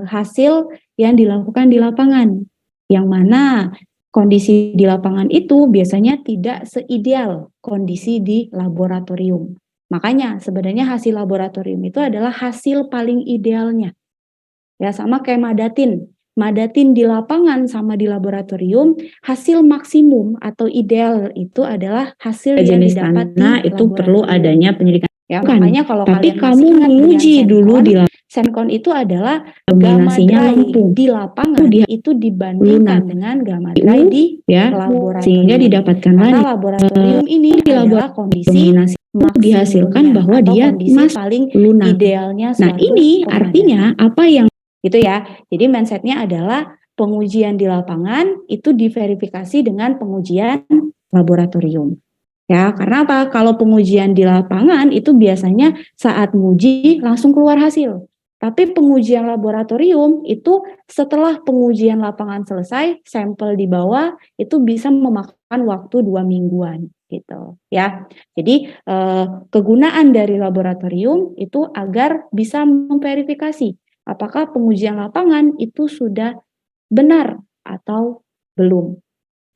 hasil yang dilakukan di lapangan, yang mana kondisi di lapangan itu biasanya tidak seideal kondisi di laboratorium. Makanya sebenarnya hasil laboratorium itu adalah hasil paling idealnya. Ya, sama kayak Madatin. Madatin di lapangan sama di laboratorium, hasil maksimum atau ideal itu adalah hasil yang jenis didapat tanah di itu perlu adanya penyelidikan. Ya, makanya kalau Tapi kalian kamu masih ingat menguji dengan dulu di Semcon itu adalah gamma dominasinya dry lempung. di lapangan itu dibandingkan dengan gamma dry di ya, laboratorium. sehingga didapatkanlah Karena laboratorium ini adalah kondisi dominasi dihasilkan bahwa dia kondisi paling lunak. idealnya Nah, ini artinya apa yang gitu ya. Jadi mindsetnya adalah pengujian di lapangan itu diverifikasi dengan pengujian laboratorium. Ya, karena apa? Kalau pengujian di lapangan itu biasanya saat nguji langsung keluar hasil. Tapi pengujian laboratorium itu setelah pengujian lapangan selesai, sampel dibawa itu bisa memakan waktu 2 mingguan gitu ya. Jadi kegunaan dari laboratorium itu agar bisa memverifikasi apakah pengujian lapangan itu sudah benar atau belum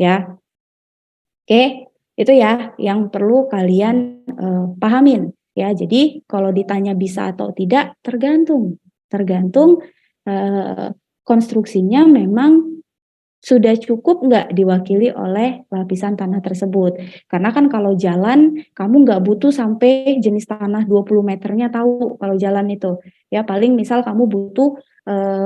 ya. Oke, itu ya yang perlu kalian pahamin ya. Jadi kalau ditanya bisa atau tidak tergantung konstruksinya memang sudah cukup nggak diwakili oleh lapisan tanah tersebut. Karena kan kalau jalan kamu nggak butuh sampai jenis tanah 20 meternya tahu kalau jalan itu. Ya paling misal kamu butuh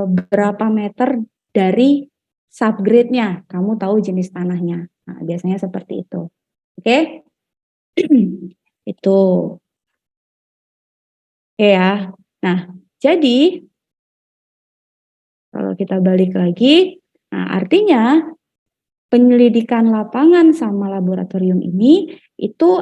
berapa meter dari subgrade-nya, kamu tahu jenis tanahnya. Nah, biasanya seperti itu. Oke? Itu. Oke ya. Nah, jadi kalau kita balik lagi, nah artinya penyelidikan lapangan sama laboratorium ini itu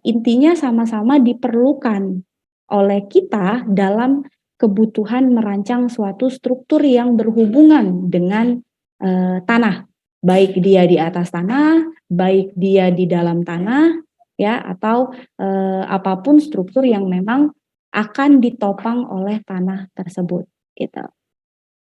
intinya sama-sama diperlukan oleh kita dalam kebutuhan merancang suatu struktur yang berhubungan dengan tanah, baik dia di atas tanah, baik dia di dalam tanah, ya atau apapun struktur yang memang akan ditopang oleh tanah tersebut, gitu.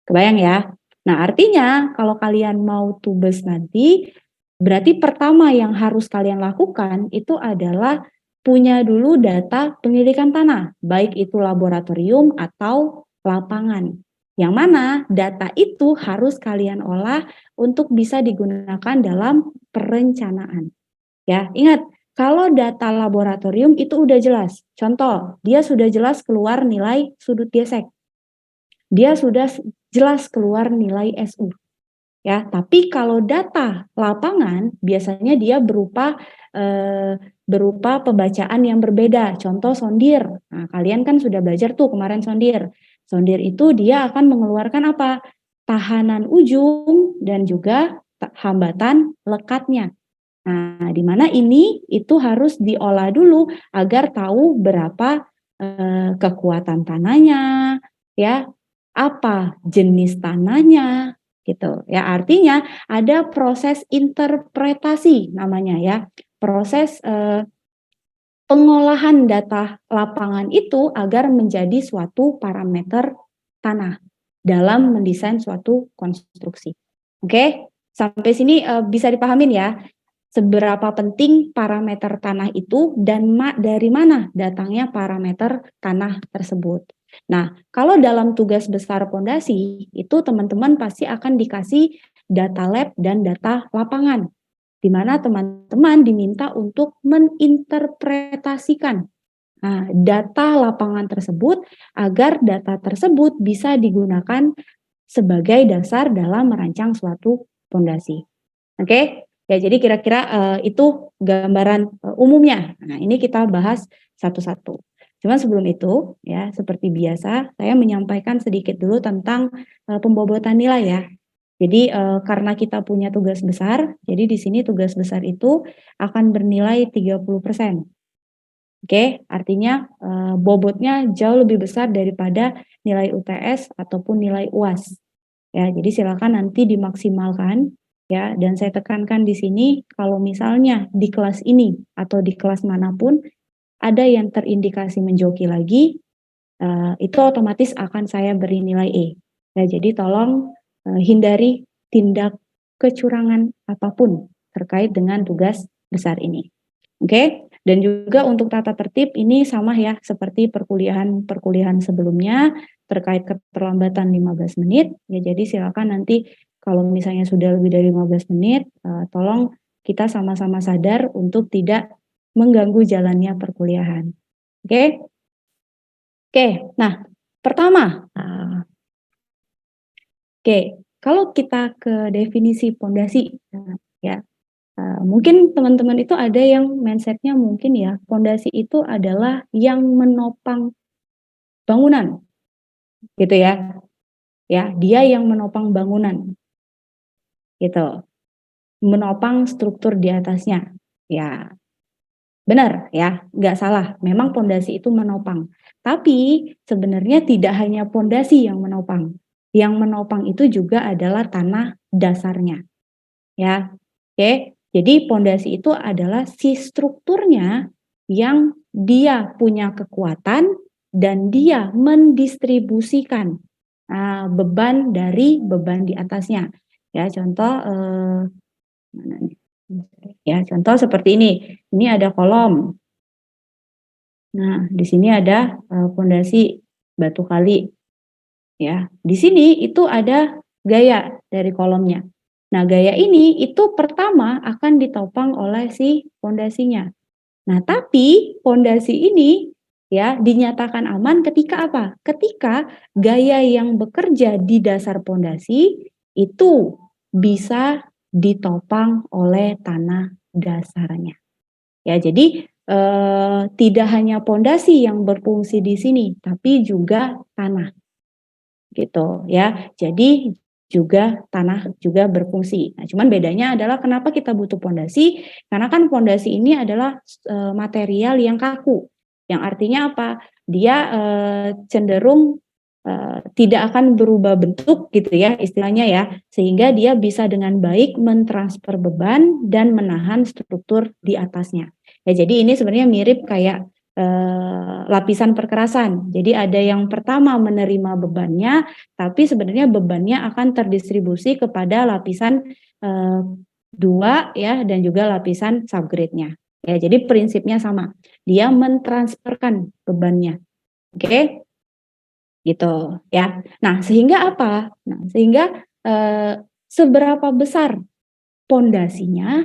Kebayang ya? Nah, artinya kalau kalian mau tubes nanti, berarti pertama yang harus kalian lakukan itu adalah punya dulu data penyelidikan tanah, baik itu laboratorium atau lapangan. Yang mana data itu harus kalian olah untuk bisa digunakan dalam perencanaan. Ya, ingat, kalau data laboratorium itu udah jelas. Contoh, dia sudah jelas keluar nilai sudut gesek. Dia sudah jelas keluar nilai SU. Ya, tapi kalau data lapangan biasanya dia berupa pembacaan yang berbeda. Contoh sondir. Nah, kalian kan sudah belajar tuh kemarin sondir. Sondir itu dia akan mengeluarkan apa? Tahanan ujung dan juga hambatan lekatnya. Nah, di mana ini itu harus diolah dulu agar tahu berapa kekuatan tanahnya, ya, apa jenis tanahnya, gitu. Ya, artinya ada proses interpretasi namanya ya, proses pengolahan data lapangan itu agar menjadi suatu parameter tanah dalam mendesain suatu konstruksi. Oke, sampai sini bisa dipahamin ya, seberapa penting parameter tanah itu dan dari mana datangnya parameter tanah tersebut. Nah, kalau dalam tugas besar pondasi itu teman-teman pasti akan dikasih data lab dan data lapangan, di mana teman-teman diminta untuk meninterpretasikan data lapangan tersebut agar data tersebut bisa digunakan sebagai dasar dalam merancang suatu pondasi. Oke? Ya, jadi kira-kira itu gambaran umumnya. Nah, ini kita bahas satu-satu. Cuma sebelum itu, ya seperti biasa, saya menyampaikan sedikit dulu tentang pembobotan nilai ya. Jadi karena kita punya tugas besar, jadi di sini tugas besar itu akan bernilai 30%. Oke, artinya bobotnya jauh lebih besar daripada nilai UTS ataupun nilai UAS. Ya, jadi silakan nanti dimaksimalkan ya, dan saya tekankan di sini kalau misalnya di kelas ini atau di kelas manapun ada yang terindikasi menjoki lagi, itu otomatis akan saya beri nilai E. Ya, jadi tolong hindari tindak kecurangan apapun terkait dengan tugas besar ini. Oke, dan juga untuk tata tertib ini sama ya seperti perkuliahan sebelumnya terkait keterlambatan 15 menit. Ya, jadi silakan nanti kalau misalnya sudah lebih dari 15 menit, tolong kita sama-sama sadar untuk tidak mengganggu jalannya perkuliahan. Oke? Oke, nah pertama, kalau kita ke definisi pondasi, ya, mungkin teman-teman itu ada yang mindsetnya mungkin ya, pondasi itu adalah yang menopang bangunan, gitu ya. Ya, dia yang menopang bangunan, gitu. Menopang struktur di atasnya. Ya, benar ya, nggak salah. Memang pondasi itu menopang. Tapi sebenarnya tidak hanya pondasi yang menopang. Yang menopang itu juga adalah tanah dasarnya. Ya, oke. Jadi pondasi itu adalah si strukturnya yang dia punya kekuatan dan dia mendistribusikan beban dari beban di atasnya. Ya, contoh mana nih? Ya, contoh seperti ini. Ini ada kolom. Nah, di sini ada pondasi batu kali. Ya, di sini itu ada gaya dari kolomnya. Nah, gaya ini itu pertama akan ditopang oleh si pondasinya. Nah, tapi pondasi ini ya dinyatakan aman ketika apa? Ketika gaya yang bekerja di dasar pondasi itu bisa ditopang oleh tanah dasarnya. Ya, jadi tidak hanya pondasi yang berfungsi di sini, tapi juga tanah. Gitu ya. Jadi juga tanah juga berfungsi. Nah, cuman bedanya adalah kenapa kita butuh pondasi? Karena kan pondasi ini adalah material yang kaku. Yang artinya apa? Dia cenderung tidak akan berubah bentuk gitu ya istilahnya ya, sehingga dia bisa dengan baik mentransfer beban dan menahan struktur di atasnya. Ya, jadi ini sebenarnya mirip kayak lapisan perkerasan. Jadi ada yang pertama menerima bebannya, tapi sebenarnya bebannya akan terdistribusi kepada lapisan 2 ya dan juga lapisan subgrade-nya. Ya, jadi prinsipnya sama. Dia mentransferkan bebannya. Oke? Gitu ya. Nah, sehingga apa? Nah, sehingga seberapa besar pondasinya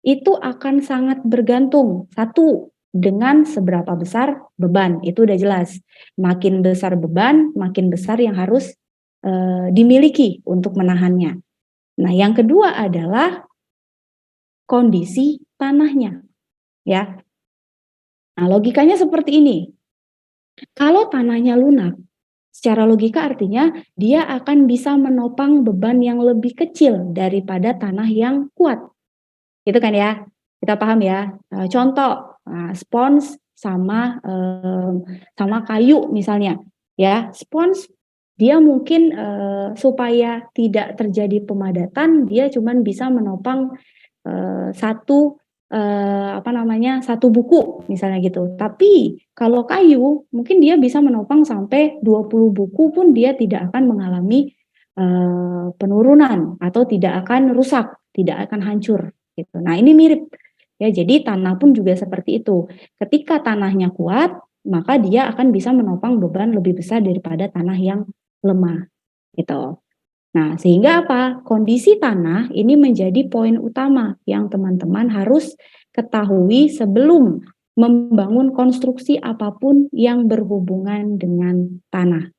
itu akan sangat bergantung satu dengan seberapa besar beban. Itu udah jelas. Makin besar beban, makin besar yang harus dimiliki untuk menahannya. Nah, yang kedua adalah kondisi tanahnya, ya. Nah, logikanya seperti ini. Kalau tanahnya lunak, secara logika artinya dia akan bisa menopang beban yang lebih kecil daripada tanah yang kuat. Gitu kan ya? Kita paham ya. Contoh spons sama kayu misalnya, ya. Spons dia mungkin supaya tidak terjadi pemadatan, dia cuman bisa menopang satu satu buku misalnya gitu. Tapi kalau kayu mungkin dia bisa menopang sampai 20 buku pun dia tidak akan mengalami penurunan atau tidak akan rusak, tidak akan hancur gitu. Nah, ini mirip ya. Jadi tanah pun juga seperti itu. Ketika tanahnya kuat, maka dia akan bisa menopang beban lebih besar daripada tanah yang lemah gitu. Nah, sehingga apa? Kondisi tanah ini menjadi poin utama yang teman-teman harus ketahui sebelum membangun konstruksi apapun yang berhubungan dengan tanah.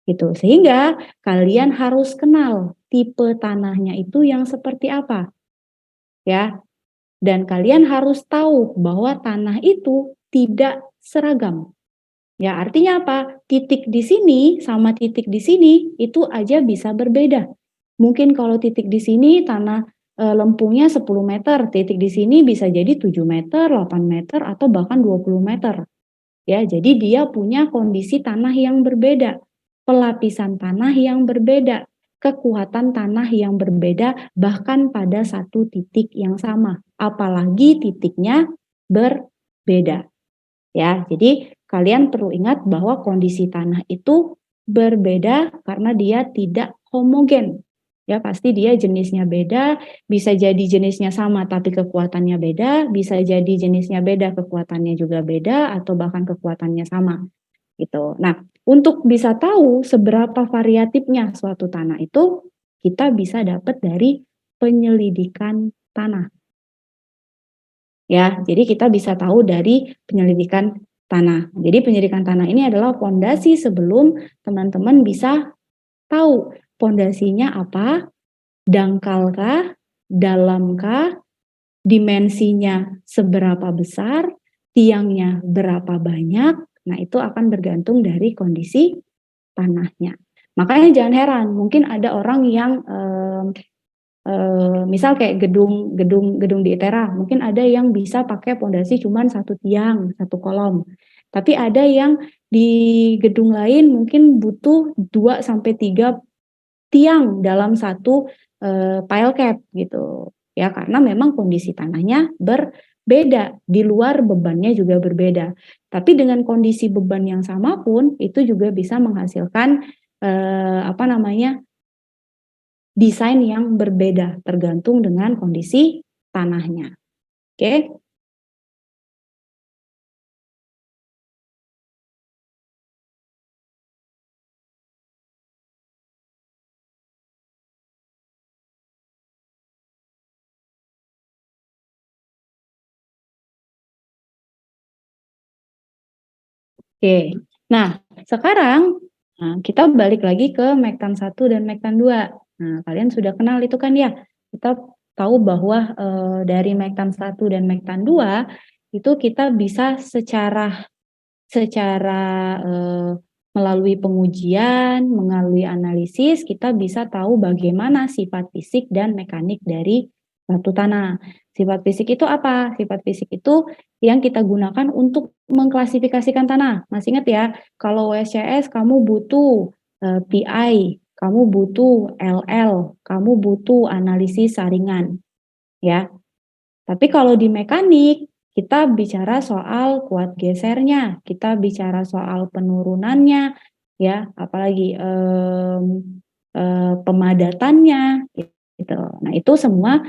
Gitu. Sehingga kalian harus kenal tipe tanahnya itu yang seperti apa. Ya. Dan kalian harus tahu bahwa tanah itu tidak seragam. Ya, artinya apa? Titik di sini sama titik di sini itu aja bisa berbeda. Mungkin kalau titik di sini tanah lempungnya 10 meter, titik di sini bisa jadi 7 meter, 8 meter, atau bahkan 20 meter. Ya, jadi dia punya kondisi tanah yang berbeda, pelapisan tanah yang berbeda, kekuatan tanah yang berbeda, bahkan pada satu titik yang sama. Apalagi titiknya berbeda. Ya, jadi kalian perlu ingat bahwa kondisi tanah itu berbeda karena dia tidak homogen. Ya, pasti dia jenisnya beda, bisa jadi jenisnya sama tapi kekuatannya beda, bisa jadi jenisnya beda, kekuatannya juga beda, atau bahkan kekuatannya sama. Gitu. Nah, untuk bisa tahu seberapa variatifnya suatu tanah itu, kita bisa dapat dari penyelidikan tanah. Ya, jadi kita bisa tahu dari penyelidikan tanah. Jadi penyelidikan tanah ini adalah fondasi sebelum teman-teman bisa tahu fondasinya apa, dangkalkah, dalamkah, dimensinya seberapa besar, tiangnya berapa banyak. Nah, itu akan bergantung dari kondisi tanahnya. Makanya jangan heran, mungkin ada orang yang misal kayak gedung di ITERA, mungkin ada yang bisa pakai pondasi cuman 1 tiang, 1 kolom. Tapi ada yang di gedung lain mungkin butuh 2 sampai 3 tiang dalam 1 pile cap gitu. Ya, karena memang kondisi tanahnya berbeda, di luar bebannya juga berbeda. Tapi dengan kondisi beban yang sama pun itu juga bisa menghasilkan desain yang berbeda tergantung dengan kondisi tanahnya. Oke. Oke. Nah, sekarang kita balik lagi ke Mektan 1 dan Mektan 2. Nah, kalian sudah kenal itu kan ya? Kita tahu bahwa dari Mektan 1 dan Mektan 2 itu kita bisa secara melalui pengujian, melalui analisis, kita bisa tahu bagaimana sifat fisik dan mekanik dari suatu tanah. Sifat fisik itu apa? Sifat fisik itu yang kita gunakan untuk mengklasifikasikan tanah. Masih ingat ya, kalau WSCS kamu butuh PI, kamu butuh LL, kamu butuh analisis saringan. Ya. Tapi kalau di mekanik, kita bicara soal kuat gesernya, kita bicara soal penurunannya, ya, apalagi pemadatannya, gitu. Nah, itu semua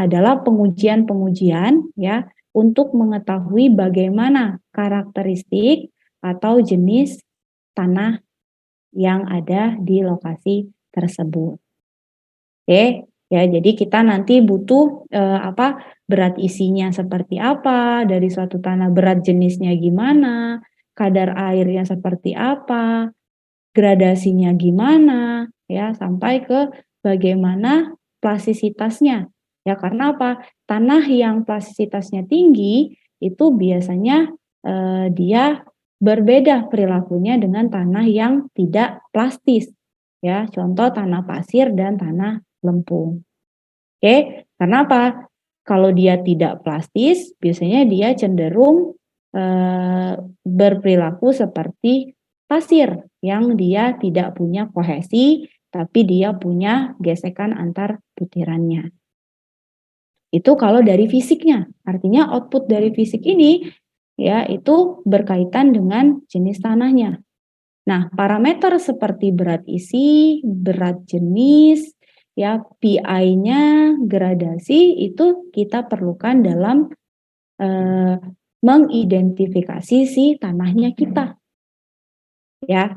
adalah pengujian-pengujian, ya, untuk mengetahui bagaimana karakteristik atau jenis tanah yang ada di lokasi tersebut. Oke. Ya, jadi kita nanti butuh berat isinya seperti apa, dari suatu tanah berat jenisnya gimana, kadar airnya seperti apa, gradasinya gimana, ya, sampai ke bagaimana plastisitasnya. Ya, karena apa? Tanah yang plastisitasnya tinggi itu biasanya dia berbeda perilakunya dengan tanah yang tidak plastis. Ya, contoh tanah pasir dan tanah lempung. Oke, karena apa? Kalau dia tidak plastis, biasanya dia cenderung berperilaku seperti pasir yang dia tidak punya kohesi, tapi dia punya gesekan antar butirannya. Itu kalau dari fisiknya, artinya output dari fisik ini ya itu berkaitan dengan jenis tanahnya. Nah, parameter seperti berat isi, berat jenis, ya PI-nya, gradasi itu kita perlukan dalam mengidentifikasi si tanahnya kita. Ya.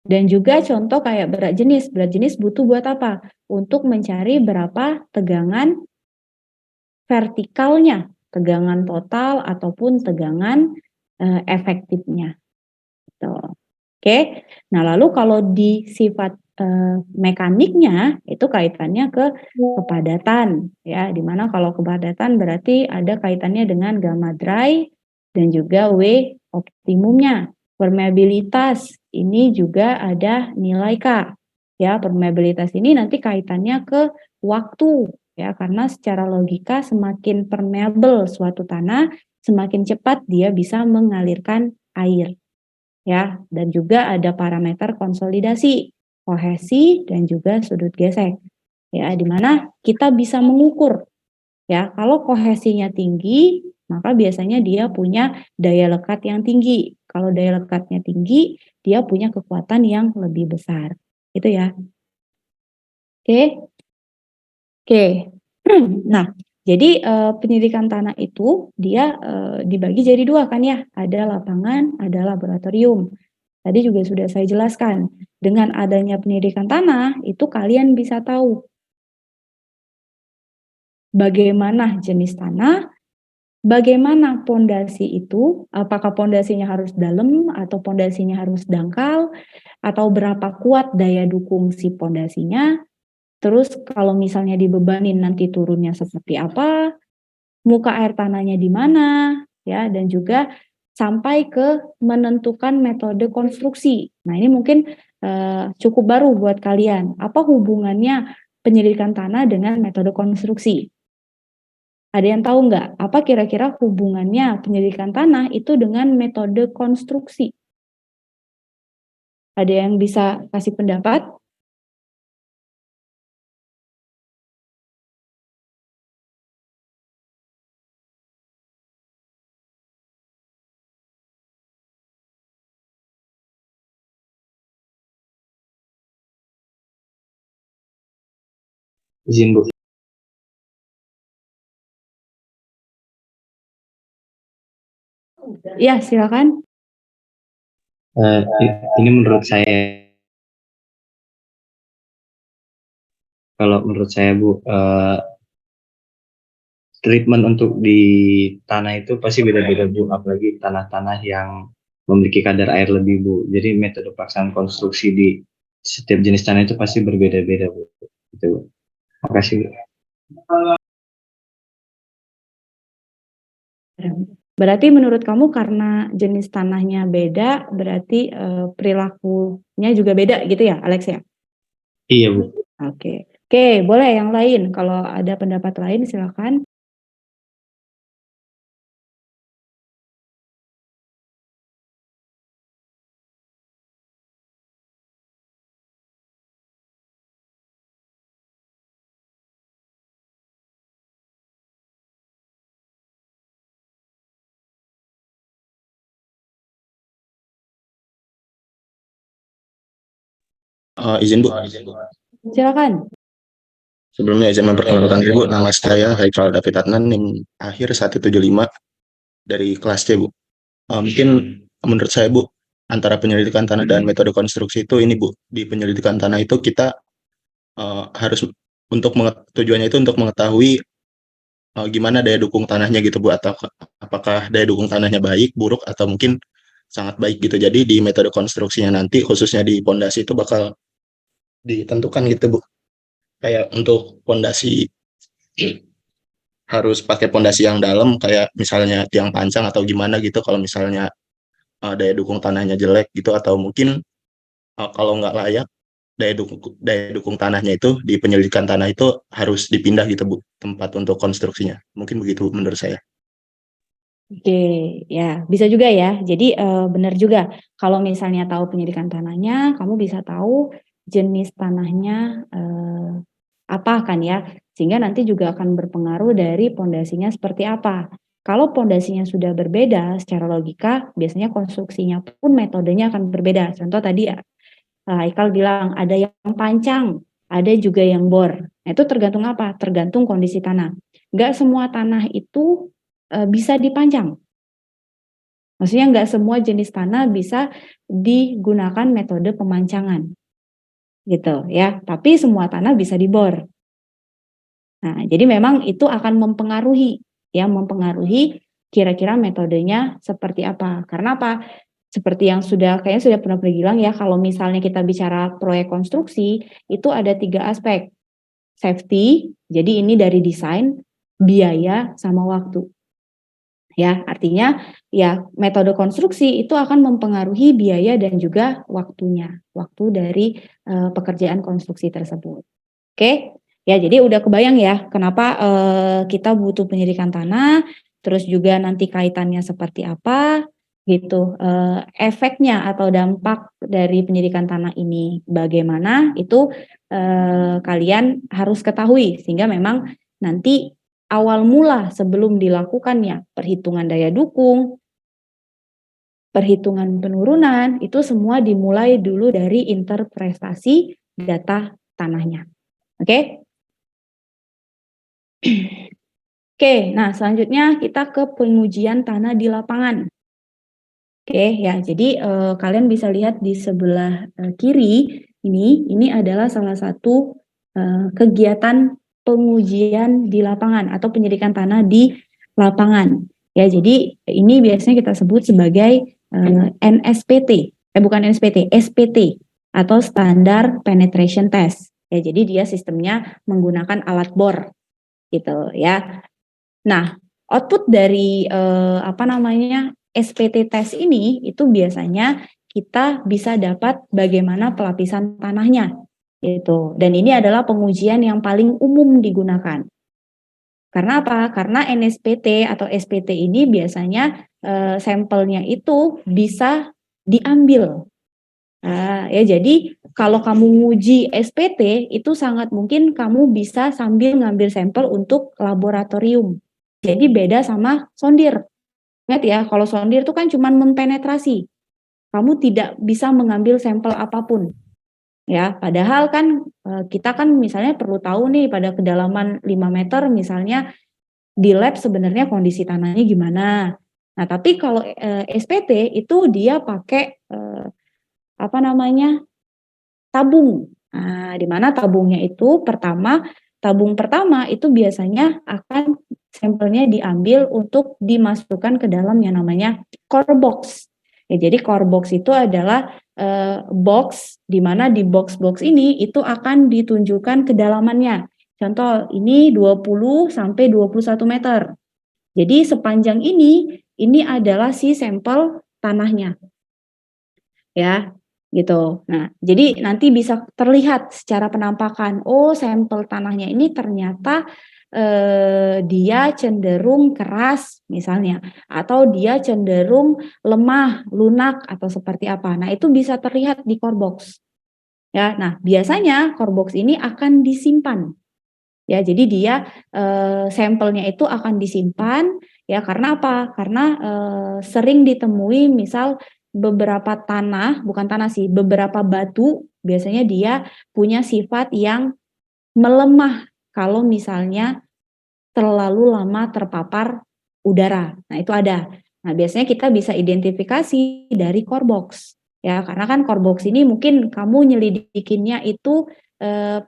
Dan juga contoh kayak berat jenis butuh buat apa? Untuk mencari berapa tegangan vertikalnya, tegangan total ataupun tegangan efektifnya. Gitu. Oke, nah lalu kalau di sifat mekaniknya itu kaitannya ke kepadatan, ya, dimana kalau kepadatan berarti ada kaitannya dengan gamma dry dan juga W optimumnya. Permeabilitas ini juga ada nilai K, ya, permeabilitas ini nanti kaitannya ke waktu, ya, karena secara logika semakin permeable suatu tanah, semakin cepat dia bisa mengalirkan air. Ya, dan juga ada parameter konsolidasi, kohesi, dan juga sudut gesek. Ya, di mana kita bisa mengukur, ya, kalau kohesinya tinggi, maka biasanya dia punya daya lekat yang tinggi. Kalau daya lekatnya tinggi, dia punya kekuatan yang lebih besar. Itu ya. Oke. Oke. Nah, jadi pendidikan tanah itu dia dibagi jadi dua kan ya, ada lapangan, ada laboratorium. Tadi juga sudah saya jelaskan, dengan adanya pendidikan tanah itu kalian bisa tahu bagaimana jenis tanah, bagaimana pondasi itu, apakah pondasinya harus dalam atau pondasinya harus dangkal, atau berapa kuat daya dukung si pondasinya. Terus kalau misalnya dibebanin nanti turunnya seperti apa, muka air tanahnya di mana, ya, dan juga sampai ke menentukan metode konstruksi. Nah, ini mungkin cukup baru buat kalian. Apa hubungannya penyelidikan tanah dengan metode konstruksi? Ada yang tahu nggak? Apa kira-kira hubungannya penyelidikan tanah itu dengan metode konstruksi? Ada yang bisa kasih pendapat? Izin Bu. Ya, silakan. Ini menurut saya, kalau menurut saya Bu, treatment untuk di tanah itu pasti beda-beda Bu, apalagi tanah-tanah yang memiliki kadar air lebih Bu. Jadi metode pelaksanaan konstruksi di setiap jenis tanah itu pasti berbeda-beda Bu. Gitu Bu. Makasih Bu. Berarti menurut kamu karena jenis tanahnya beda, berarti perilakunya juga beda gitu ya, Alex ya? Iya Bu. Oke. Oke, boleh yang lain. Kalau ada pendapat lain silakan. Izin Bu, Silakan. sebelumnya izin memperkenalkan diri Bu, nama saya Haikal David Adnan, NIM akhir 175 dari kelas C Bu. Mungkin menurut saya Bu, antara penyelidikan tanah dan metode konstruksi itu ini Bu, di penyelidikan tanah itu kita harus tujuannya itu untuk mengetahui gimana daya dukung tanahnya gitu Bu, atau apakah daya dukung tanahnya baik, buruk, atau mungkin sangat baik gitu. Jadi di metode konstruksinya nanti, khususnya di pondasi itu bakal ditentukan gitu Bu. Kayak untuk pondasi harus pakai pondasi yang dalam, kayak misalnya tiang pancang atau gimana gitu, kalau misalnya daya dukung tanahnya jelek gitu, atau mungkin kalau nggak layak, daya dukung tanahnya itu di penyelidikan tanah itu harus dipindah gitu Bu, tempat untuk konstruksinya. Mungkin begitu menurut saya. Oke, ya bisa juga ya. Jadi benar juga. Kalau misalnya tahu penyelidikan tanahnya, kamu bisa tahu jenis tanahnya apa kan ya. Sehingga nanti juga akan berpengaruh dari pondasinya seperti apa. Kalau pondasinya sudah berbeda secara logika, biasanya konstruksinya pun metodenya akan berbeda. Contoh tadi ya, Haikal bilang ada yang pancang, ada juga yang bor. Nah, itu tergantung apa? Tergantung kondisi tanah. Enggak semua tanah itu bisa dipancang. Maksudnya enggak semua jenis tanah bisa digunakan metode pemancangan. Gitu ya. Tapi semua tanah bisa dibor. Nah, jadi memang itu akan mempengaruhi kira-kira metodenya seperti apa. Karena apa? Seperti yang kayaknya sudah pernah bilang ya, kalau misalnya kita bicara proyek konstruksi, itu ada 3 aspek. Safety, jadi ini dari desain, biaya, sama waktu. Ya, artinya ya metode konstruksi itu akan mempengaruhi biaya dan juga waktunya, waktu dari pekerjaan konstruksi tersebut. Oke? Ya, jadi udah kebayang ya kenapa kita butuh penyelidikan tanah, terus juga nanti kaitannya seperti apa gitu, efeknya atau dampak dari penyelidikan tanah ini bagaimana itu kalian harus ketahui sehingga memang nanti awal mula sebelum dilakukannya perhitungan daya dukung, perhitungan penurunan, itu semua dimulai dulu dari interpretasi data tanahnya. Oke? Oke, nah selanjutnya kita ke pengujian tanah di lapangan. Oke, ya, jadi kalian bisa lihat di sebelah kiri ini adalah salah satu kegiatan pengujian di lapangan atau penyelidikan tanah di lapangan. Ya, jadi ini biasanya kita sebut sebagai NSPT, bukan NSPT, SPT atau Standard Penetration Test. Ya, jadi dia sistemnya menggunakan alat bor, gitu ya. Nah, output dari SPT test ini itu biasanya kita bisa dapat bagaimana pelapisan tanahnya, gitu. Dan ini adalah pengujian yang paling umum digunakan. Karena apa? Karena NSPT atau SPT ini biasanya sampelnya itu bisa diambil. Ya, jadi kalau kamu nguji SPT itu sangat mungkin kamu bisa sambil ngambil sampel untuk laboratorium. Jadi beda sama sondir. Ingat ya, kalau sondir itu kan cuma mempenetrasi. Kamu tidak bisa mengambil sampel apapun. Ya, padahal kan kita kan misalnya perlu tahu nih pada kedalaman 5 meter misalnya di lab sebenarnya kondisi tanahnya gimana. Nah, tapi kalau SPT itu dia pakai tabung. Nah, di mana tabungnya itu tabung pertama itu biasanya akan sampelnya diambil untuk dimasukkan ke dalam yang namanya core box. Ya, jadi core box itu adalah box di mana di box-box ini itu akan ditunjukkan kedalamannya. Contoh ini 20 sampai 21 meter. Jadi sepanjang ini adalah si sampel tanahnya. Ya, gitu. Nah, jadi nanti bisa terlihat secara penampakan, oh sampel tanahnya ini ternyata dia cenderung keras misalnya, atau dia cenderung lemah, lunak, atau seperti apa. Nah, itu bisa terlihat di core box. Ya, nah biasanya core box ini akan disimpan. Ya, jadi dia sampelnya itu akan disimpan, ya karena apa? Karena sering ditemui misal beberapa beberapa batu biasanya dia punya sifat yang melemah kalau misalnya terlalu lama terpapar udara. Nah, itu ada. Nah, biasanya kita bisa identifikasi dari core box. Ya, karena kan core box ini mungkin kamu nyelidikinnya itu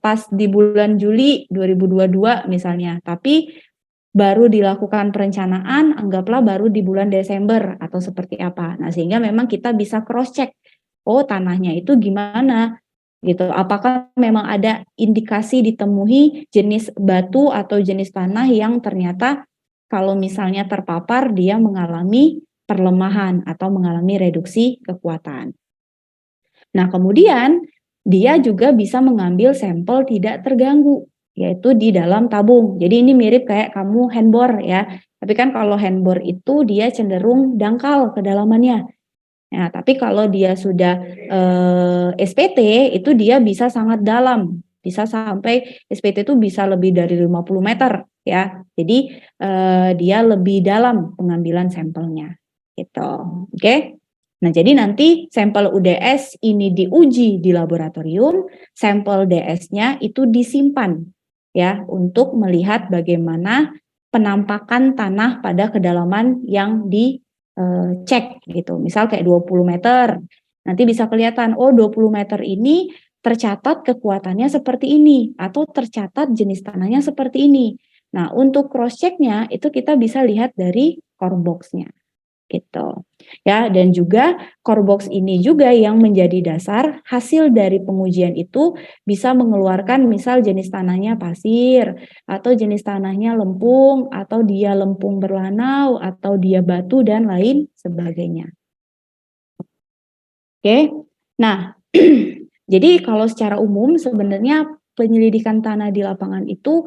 pas di bulan Juli 2022 misalnya, tapi baru dilakukan perencanaan, anggaplah baru di bulan Desember atau seperti apa. Nah, sehingga memang kita bisa cross check, oh tanahnya itu gimana gitu. Apakah memang ada indikasi ditemui jenis batu atau jenis tanah yang ternyata kalau misalnya terpapar dia mengalami perlemahan atau mengalami reduksi kekuatan. Nah, kemudian dia juga bisa mengambil sampel tidak terganggu, yaitu di dalam tabung. Jadi ini mirip kayak kamu handbor ya. Tapi kan kalau handbor itu dia cenderung dangkal kedalamannya. Nah, tapi kalau dia sudah SPT itu dia bisa sangat dalam. Bisa sampai SPT itu bisa lebih dari 50 meter ya. Jadi dia lebih dalam pengambilan sampelnya gitu. Oke? Nah, jadi nanti sampel UDS ini diuji di laboratorium, sampel DS-nya itu disimpan ya untuk melihat bagaimana penampakan tanah pada kedalaman yang dicek gitu. Misal kayak 20 meter. Nanti bisa kelihatan oh 20 meter ini tercatat kekuatannya seperti ini atau tercatat jenis tanahnya seperti ini. Nah, untuk cross check-nya itu kita bisa lihat dari core box-nya. Gitu. Ya, dan juga core box ini juga yang menjadi dasar hasil dari pengujian itu bisa mengeluarkan misal jenis tanahnya pasir atau jenis tanahnya lempung atau dia lempung berlanau atau dia batu dan lain sebagainya. Oke. Nah, jadi kalau secara umum sebenarnya penyelidikan tanah di lapangan itu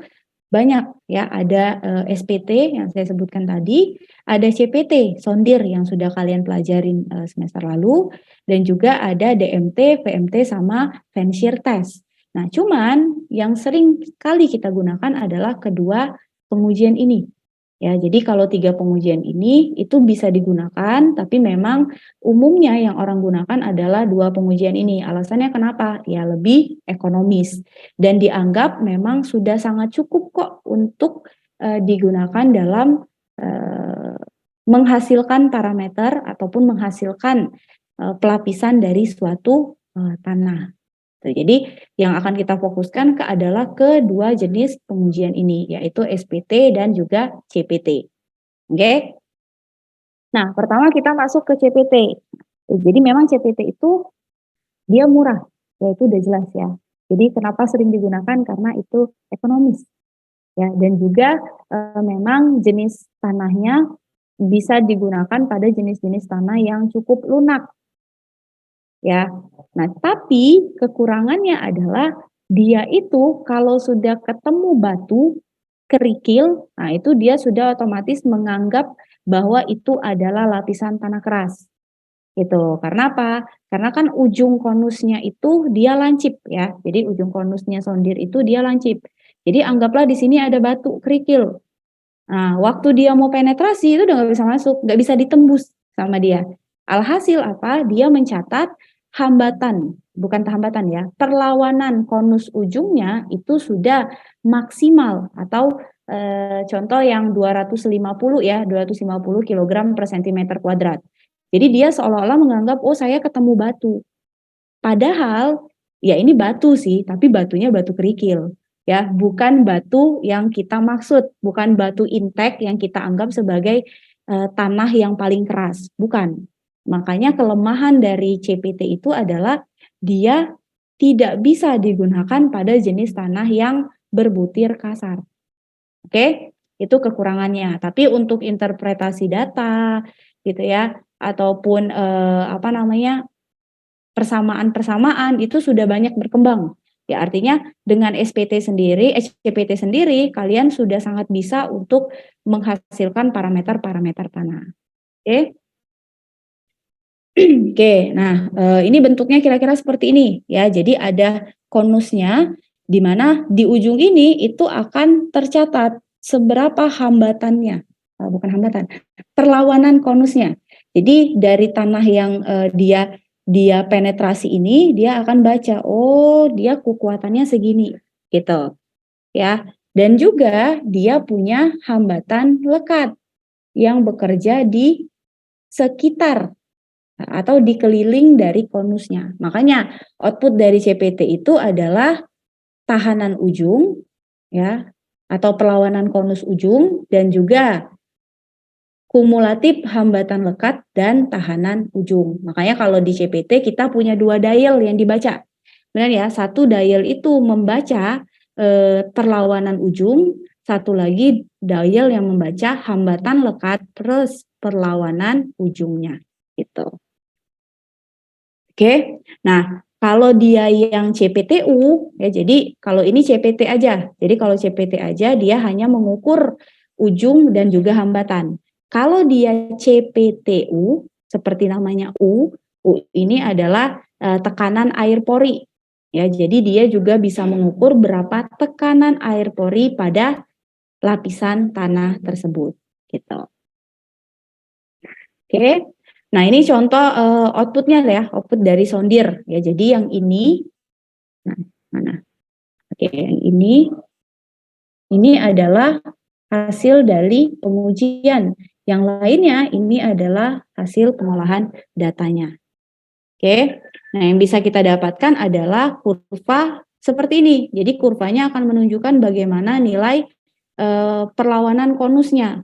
banyak ya, ada SPT yang saya sebutkan tadi, ada CPT, sondir yang sudah kalian pelajarin semester lalu, dan juga ada DMT, VMT, sama Fancier test. Nah, cuman yang sering kali kita gunakan adalah kedua pengujian ini. Ya, jadi kalau 3 pengujian ini itu bisa digunakan, tapi memang umumnya yang orang gunakan adalah 2 pengujian ini. Alasannya kenapa? Ya lebih ekonomis dan dianggap memang sudah sangat cukup kok untuk digunakan dalam menghasilkan parameter ataupun menghasilkan pelapisan dari suatu tanah. Jadi yang akan kita fokuskan adalah kedua jenis pengujian ini, yaitu SPT dan juga CPT. Oke? Nah, pertama kita masuk ke CPT. Jadi memang CPT itu dia murah, ya itu udah jelas ya. Jadi kenapa sering digunakan? Karena itu ekonomis. Ya, dan juga memang jenis tanahnya bisa digunakan pada jenis-jenis tanah yang cukup lunak. Ya. Nah, tapi kekurangannya adalah dia itu kalau sudah ketemu batu, kerikil, nah itu dia sudah otomatis menganggap bahwa itu adalah lapisan tanah keras. Gitu. Karena apa? Karena kan ujung konusnya itu dia lancip ya. Jadi ujung konusnya sondir itu dia lancip. Jadi anggaplah di sini ada batu kerikil. Nah, waktu dia mau penetrasi itu udah nggak bisa masuk, nggak bisa ditembus sama dia. Alhasil apa? Dia mencatat hambatan, bukan hambatan ya, perlawanan konus ujungnya itu sudah maksimal atau contoh yang 250 ya, 250 kg per cm kuadrat. Jadi dia seolah-olah menganggap, oh saya ketemu batu. Padahal ya ini batu sih, tapi batunya batu kerikil. Ya, bukan batu yang kita maksud, bukan batu intek yang kita anggap sebagai tanah yang paling keras, bukan. Makanya kelemahan dari CPT itu adalah dia tidak bisa digunakan pada jenis tanah yang berbutir kasar. Oke, itu kekurangannya. Tapi untuk interpretasi data gitu ya, ataupun persamaan-persamaan itu sudah banyak berkembang. Ya, artinya dengan CPT sendiri, kalian sudah sangat bisa untuk menghasilkan parameter-parameter tanah. Oke. Oke, nah ini bentuknya kira-kira seperti ini ya. Jadi ada konusnya di mana di ujung ini itu akan tercatat seberapa hambatannya, bukan hambatan, perlawanan konusnya. Jadi dari tanah yang dia penetrasi ini, dia akan baca, oh dia kekuatannya segini, gitu ya. Dan juga dia punya hambatan lekat yang bekerja di sekitar atau dikeliling dari konusnya. Makanya output dari CPT itu adalah tahanan ujung ya atau perlawanan konus ujung dan juga kumulatif hambatan lekat dan tahanan ujung. Makanya kalau di CPT kita punya 2 dial yang dibaca. Benar ya, satu dial itu membaca perlawanan ujung, satu lagi dial yang membaca hambatan lekat plus perlawanan ujungnya. Gitu. Oke, nah kalau dia yang CPTU, ya jadi kalau ini CPT aja. Jadi kalau CPT aja dia hanya mengukur ujung dan juga hambatan. Kalau dia CPTU, seperti namanya U ini adalah tekanan air pori. Ya, jadi dia juga bisa mengukur berapa tekanan air pori pada lapisan tanah tersebut. Gitu. Oke. Nah, ini contoh outputnya ya, output dari sondir. Ya, jadi yang ini, nah, mana? Oke, yang ini adalah hasil dari pengujian. Yang lainnya ini adalah hasil pengolahan datanya. Oke, nah yang bisa kita dapatkan adalah kurva seperti ini. Jadi kurvanya akan menunjukkan bagaimana nilai perlawanan konusnya.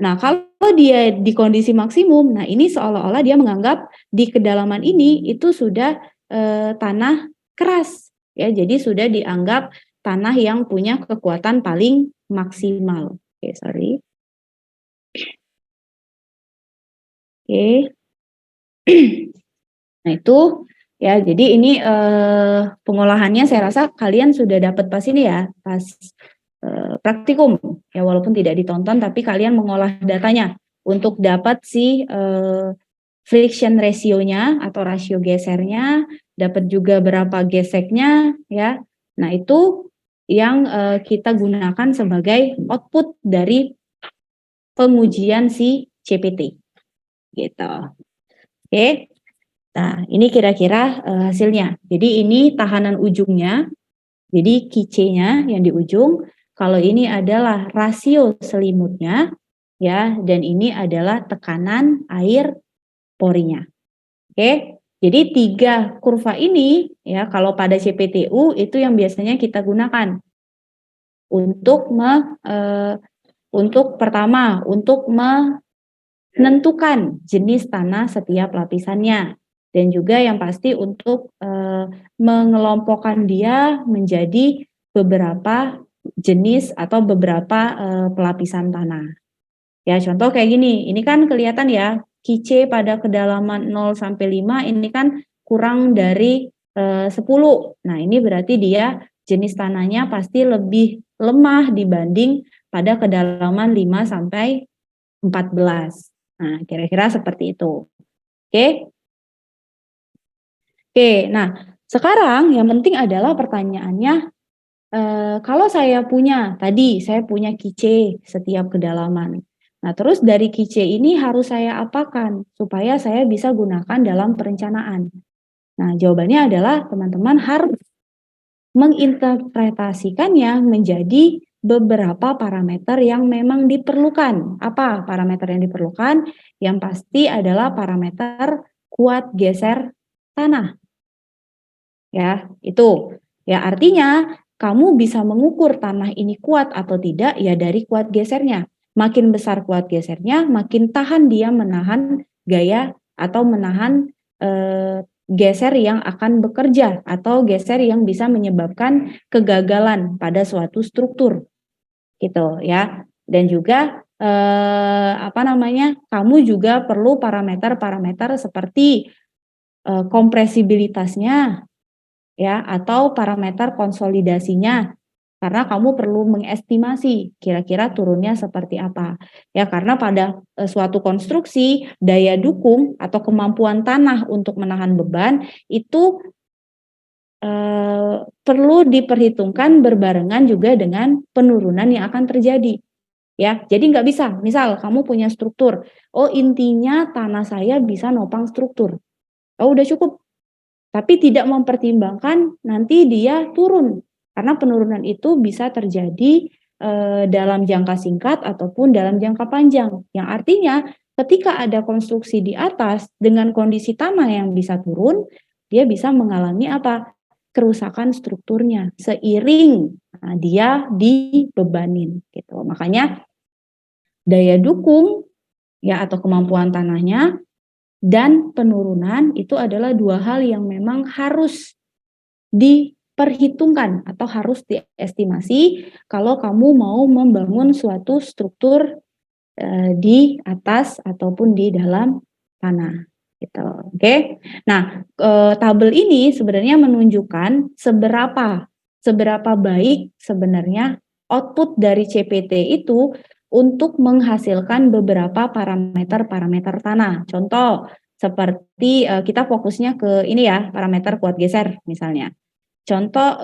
Nah, kalau dia di kondisi maksimum, nah ini seolah-olah dia menganggap di kedalaman ini itu sudah tanah keras, ya. Jadi sudah dianggap tanah yang punya kekuatan paling maksimal. Oke, sorry. Oke. Nah itu ya. Jadi ini pengolahannya saya rasa kalian sudah dapat pas ini ya, pas praktikum ya, walaupun tidak ditonton tapi kalian mengolah datanya untuk dapat si friction ratio-nya atau rasio gesernya, dapat juga berapa geseknya ya. Nah itu yang kita gunakan sebagai output dari pengujian si CPT gitu. Oke. Nah, ini kira-kira hasilnya. Jadi ini tahanan ujungnya. Jadi QC-nya yang di ujung. Kalau ini adalah rasio selimutnya, ya, dan ini adalah tekanan air porinya. Oke. Jadi 3 kurva ini, ya, kalau pada CPTU itu yang biasanya kita gunakan untuk pertama untuk menentukan jenis tanah setiap lapisannya, dan juga yang pasti untuk mengelompokkan dia menjadi beberapa jenis atau beberapa pelapisan tanah. Ya, contoh kayak gini, ini kan kelihatan ya, QC pada kedalaman 0 sampai 5 ini kan kurang dari 10. Nah, ini berarti dia jenis tanahnya pasti lebih lemah dibanding pada kedalaman 5 sampai 14. Nah, kira-kira seperti itu. Oke. Oke, nah sekarang yang penting adalah pertanyaannya, kalau saya punya QC setiap kedalaman. Nah, terus dari QC ini harus saya apakan supaya saya bisa gunakan dalam perencanaan? Nah, jawabannya adalah teman-teman harus menginterpretasikannya menjadi beberapa parameter yang memang diperlukan. Apa parameter yang diperlukan? Yang pasti adalah parameter kuat geser tanah. Ya, itu. Ya, artinya kamu bisa mengukur tanah ini kuat atau tidak ya dari kuat gesernya. Makin besar kuat gesernya, makin tahan dia menahan gaya atau menahan geser yang akan bekerja atau geser yang bisa menyebabkan kegagalan pada suatu struktur. Gitu ya. Dan juga kamu juga perlu parameter-parameter seperti kompresibilitasnya, ya, atau parameter konsolidasinya, karena kamu perlu mengestimasi kira-kira turunnya seperti apa. Ya, karena pada suatu konstruksi daya dukung atau kemampuan tanah untuk menahan beban itu perlu diperhitungkan berbarengan juga dengan penurunan yang akan terjadi. Ya, jadi nggak bisa, misal kamu punya struktur, oh intinya tanah saya bisa nopang struktur. Oh, udah cukup. Tapi tidak mempertimbangkan nanti dia turun, karena penurunan itu bisa terjadi dalam jangka singkat ataupun dalam jangka panjang. Yang artinya ketika ada konstruksi di atas dengan kondisi tanah yang bisa turun, dia bisa mengalami apa? Kerusakan strukturnya seiring dia dibebanin gitu. Makanya daya dukung ya atau kemampuan tanahnya dan penurunan itu adalah 2 hal yang memang harus diperhitungkan atau harus diestimasi kalau kamu mau membangun suatu struktur di atas ataupun di dalam tanah gitu. Oke. Nah, tabel ini sebenarnya menunjukkan seberapa baik sebenarnya output dari CPT itu untuk menghasilkan beberapa parameter-parameter tanah. Contoh seperti kita fokusnya ke ini ya, parameter kuat geser misalnya. Contoh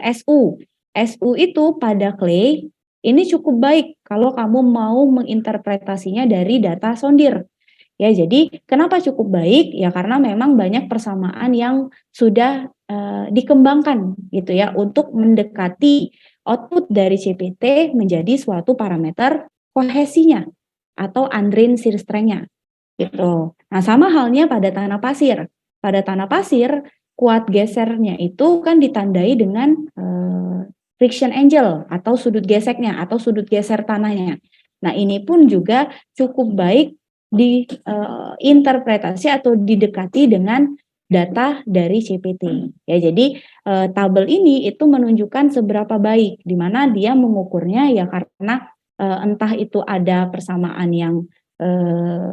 SU itu pada clay ini cukup baik kalau kamu mau menginterpretasinya dari data sondir. Ya, jadi kenapa cukup baik? Ya karena memang banyak persamaan yang sudah dikembangkan gitu ya untuk mendekati output dari CPT menjadi suatu parameter kohesinya atau undrained shear strength-nya gitu. Nah, sama halnya pada tanah pasir. Pada tanah pasir kuat gesernya itu kan ditandai dengan friction angle atau sudut geseknya atau sudut geser tanahnya. Nah, ini pun juga cukup baik diinterpretasi atau didekati dengan data dari CPT. Ya, jadi tabel ini itu menunjukkan seberapa baik, di mana dia mengukurnya ya karena entah itu ada persamaan yang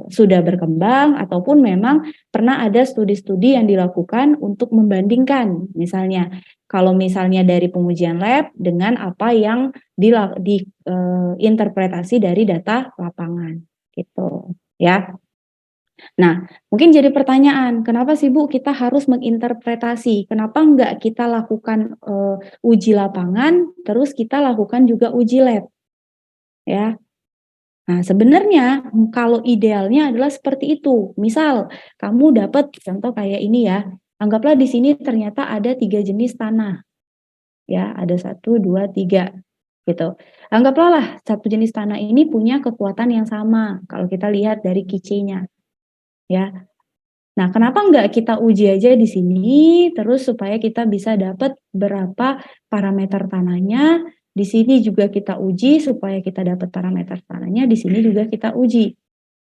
sudah berkembang ataupun memang pernah ada studi-studi yang dilakukan untuk membandingkan, misalnya kalau misalnya dari pengujian lab dengan apa yang diinterpretasi dari data lapangan gitu ya. Nah, mungkin jadi pertanyaan, kenapa sih Bu kita harus menginterpretasi? Kenapa enggak kita lakukan uji lapangan, terus kita lakukan juga uji lab, ya? Nah, sebenarnya kalau idealnya adalah seperti itu. Misal, kamu dapat contoh kayak ini ya, anggaplah di sini ternyata ada 3 jenis tanah, ya, ada 1, 2, 3, gitu. Anggaplah lah satu jenis tanah ini punya kekuatan yang sama, kalau kita lihat dari QC-nya, ya. Nah, kenapa enggak kita uji aja di sini, terus supaya kita bisa dapat berapa parameter tanahnya, di sini juga kita uji supaya kita dapat parameter tanahnya, di sini juga kita uji.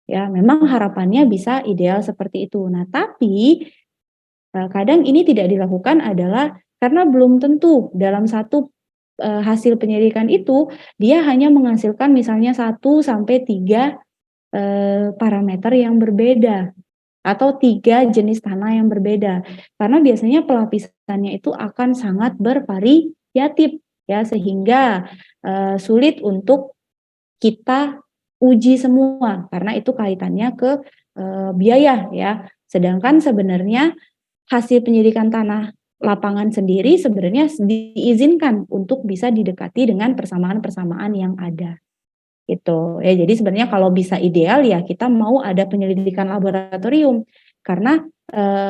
Ya, memang harapannya bisa ideal seperti itu. Nah, tapi kadang ini tidak dilakukan adalah karena belum tentu dalam satu hasil penyelidikan itu dia hanya menghasilkan misalnya 1 sampai 3 parameter yang berbeda atau 3 jenis tanah yang berbeda. Karena biasanya pelapisannya itu akan sangat bervariatif ya, sehingga sulit untuk kita uji semua karena itu kaitannya ke biaya ya. Sedangkan sebenarnya hasil penyelidikan tanah lapangan sendiri sebenarnya diizinkan untuk bisa didekati dengan persamaan-persamaan yang ada. Gitu. Ya, jadi sebenarnya kalau bisa ideal ya kita mau ada penyelidikan laboratorium karena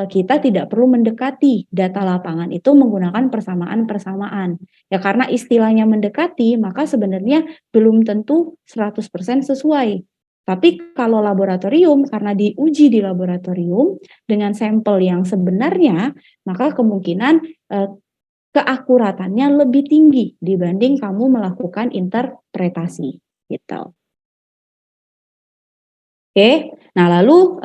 kita tidak perlu mendekati data lapangan itu menggunakan persamaan-persamaan. Ya karena istilahnya mendekati maka sebenarnya belum tentu 100% sesuai. Tapi kalau laboratorium karena diuji di laboratorium dengan sampel yang sebenarnya maka kemungkinan keakuratannya lebih tinggi dibanding kamu melakukan interpretasi. Gitu. Oke, nah lalu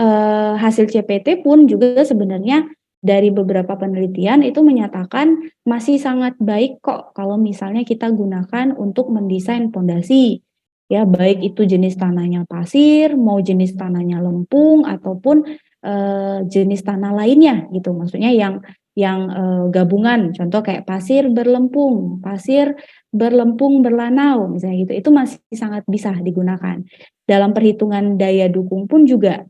hasil CPT pun juga sebenarnya dari beberapa penelitian itu menyatakan masih sangat baik kok kalau misalnya kita gunakan untuk mendesain pondasi. Ya, baik itu jenis tanahnya pasir, mau jenis tanahnya lempung ataupun jenis tanah lainnya gitu. Maksudnya yang gabungan, contoh kayak pasir berlempung berlanau misalnya gitu. Itu masih sangat bisa digunakan. Dalam perhitungan daya dukung pun juga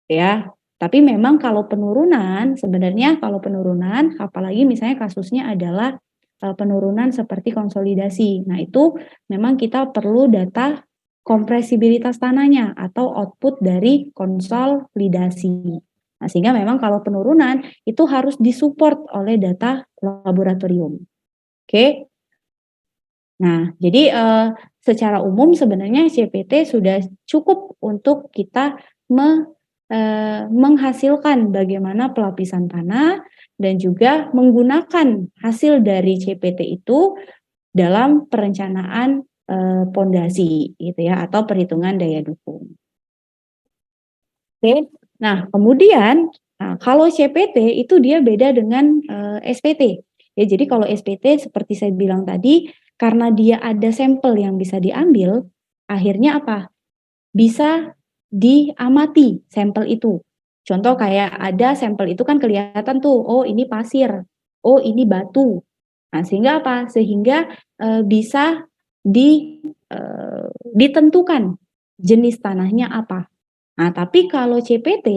ya. Tapi memang kalau penurunan sebenarnya kalau penurunan apalagi misalnya kasusnya adalah penurunan seperti konsolidasi. Nah, itu memang kita perlu data kompresibilitas tanahnya atau output dari konsolidasi. Nah, sehingga memang kalau penurunan itu harus disupport oleh data laboratorium. Oke. Nah, jadi secara umum sebenarnya CPT sudah cukup untuk kita menghasilkan bagaimana pelapisan tanah dan juga menggunakan hasil dari CPT itu dalam perencanaan pondasi gitu ya atau perhitungan daya dukung. Oke. Nah, kemudian kalau CPT itu dia beda dengan SPT. Ya, jadi kalau SPT seperti saya bilang tadi karena dia ada sampel yang bisa diambil, akhirnya apa? Bisa diamati sampel itu. Contoh kayak ada sampel itu kan kelihatan tuh, oh ini pasir, oh ini batu. Nah, sehingga apa? Sehingga bisa ditentukan jenis tanahnya apa. Nah, tapi kalau CPT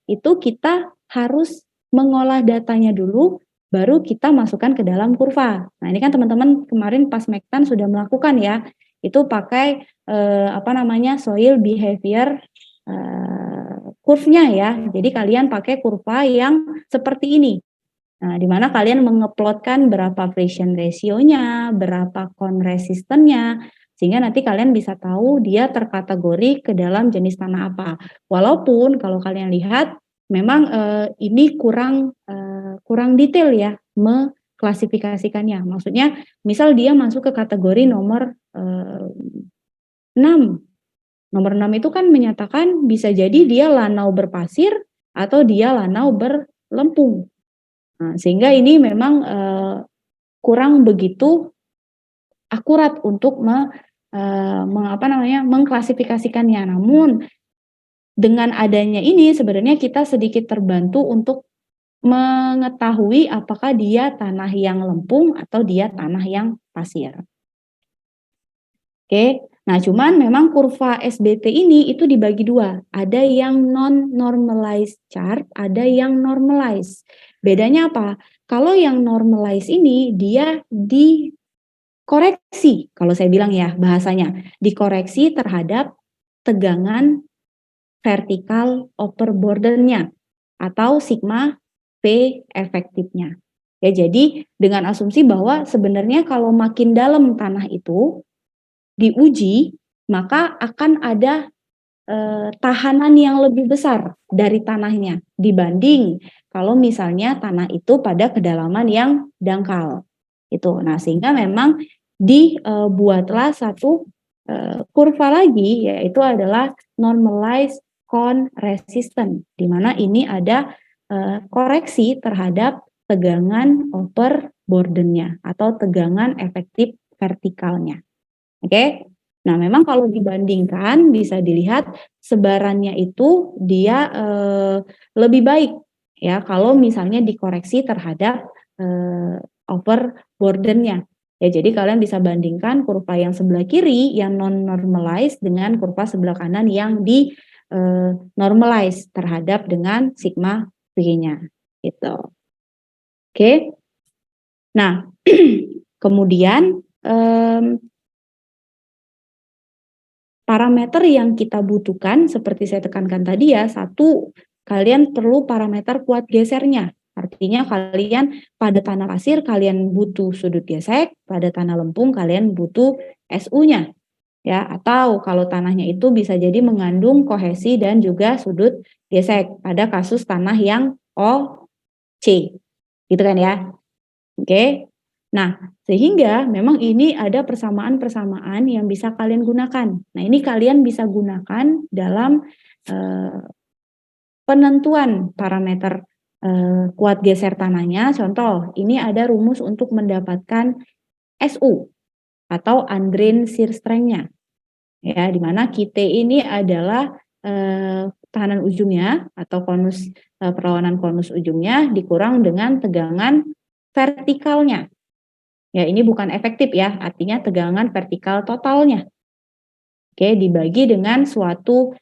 itu kita harus mengolah datanya dulu baru kita masukkan ke dalam kurva. Nah, ini kan teman-teman kemarin pas Mektan sudah melakukan ya. Itu pakai soil behavior curve-nya ya. Jadi kalian pakai kurva yang seperti ini. Nah, di mana kalian mengeplotkan berapa friction ratio-nya, berapa con resistance-nya, sehingga nanti kalian bisa tahu dia terkategori ke dalam jenis tanah apa. Walaupun kalau kalian lihat memang ini kurang detail ya mengklasifikasikannya. Maksudnya misal dia masuk ke kategori nomor 6. Nomor 6 itu kan menyatakan bisa jadi dia lanau berpasir atau dia lanau berlempung. Nah, sehingga ini memang kurang begitu akurat untuk mengklasifikasikannya. Namun dengan adanya ini sebenarnya kita sedikit terbantu untuk mengetahui apakah dia tanah yang lempung atau dia tanah yang pasir. Oke. Nah, cuman memang kurva SBT ini itu dibagi dua. Ada yang non-normalized chart, ada yang normalized. Bedanya apa? Kalau yang normalized ini dia dikoreksi, kalau saya bilang ya bahasanya, dikoreksi terhadap tegangan vertikal upper bordernya atau sigma P efektifnya. Ya, jadi dengan asumsi bahwa sebenarnya kalau makin dalam tanah itu diuji, maka akan ada tahanan yang lebih besar dari tanahnya dibanding kalau misalnya tanah itu pada kedalaman yang dangkal. Itu. Nah, sehingga memang dibuatlah satu kurva lagi, yaitu adalah normalized cone resistance, di mana ini ada koreksi terhadap tegangan upper bordernya atau tegangan efektif vertikalnya. Oke. Nah, memang kalau dibandingkan bisa dilihat sebarannya itu dia lebih baik ya kalau misalnya dikoreksi terhadap upper bordernya. Ya, jadi kalian bisa bandingkan kurva yang sebelah kiri yang non normalized dengan kurva sebelah kanan yang di normalized terhadap dengan sigma P-nya gitu. Oke. Nah, kemudian parameter yang kita butuhkan seperti saya tekankan tadi ya, satu, kalian perlu parameter kuat gesernya. Artinya kalian pada tanah pasir kalian butuh sudut gesek, pada tanah lempung kalian butuh SU-nya. Ya, atau kalau tanahnya itu bisa jadi mengandung kohesi dan juga sudut gesek pada kasus tanah yang OC. Gitu kan ya. Oke. Nah, sehingga memang ini ada persamaan-persamaan yang bisa kalian gunakan. Nah, ini kalian bisa gunakan dalam penentuan parameter kuat geser tanahnya. Contoh, ini ada rumus untuk mendapatkan SU atau undrained shear strength-nya. Ya, di mana QT ini adalah tahanan ujungnya atau konus perlawanan konus ujungnya dikurang dengan tegangan vertikalnya. Ya, ini bukan efektif ya, artinya tegangan vertikal totalnya. Oke, dibagi dengan suatu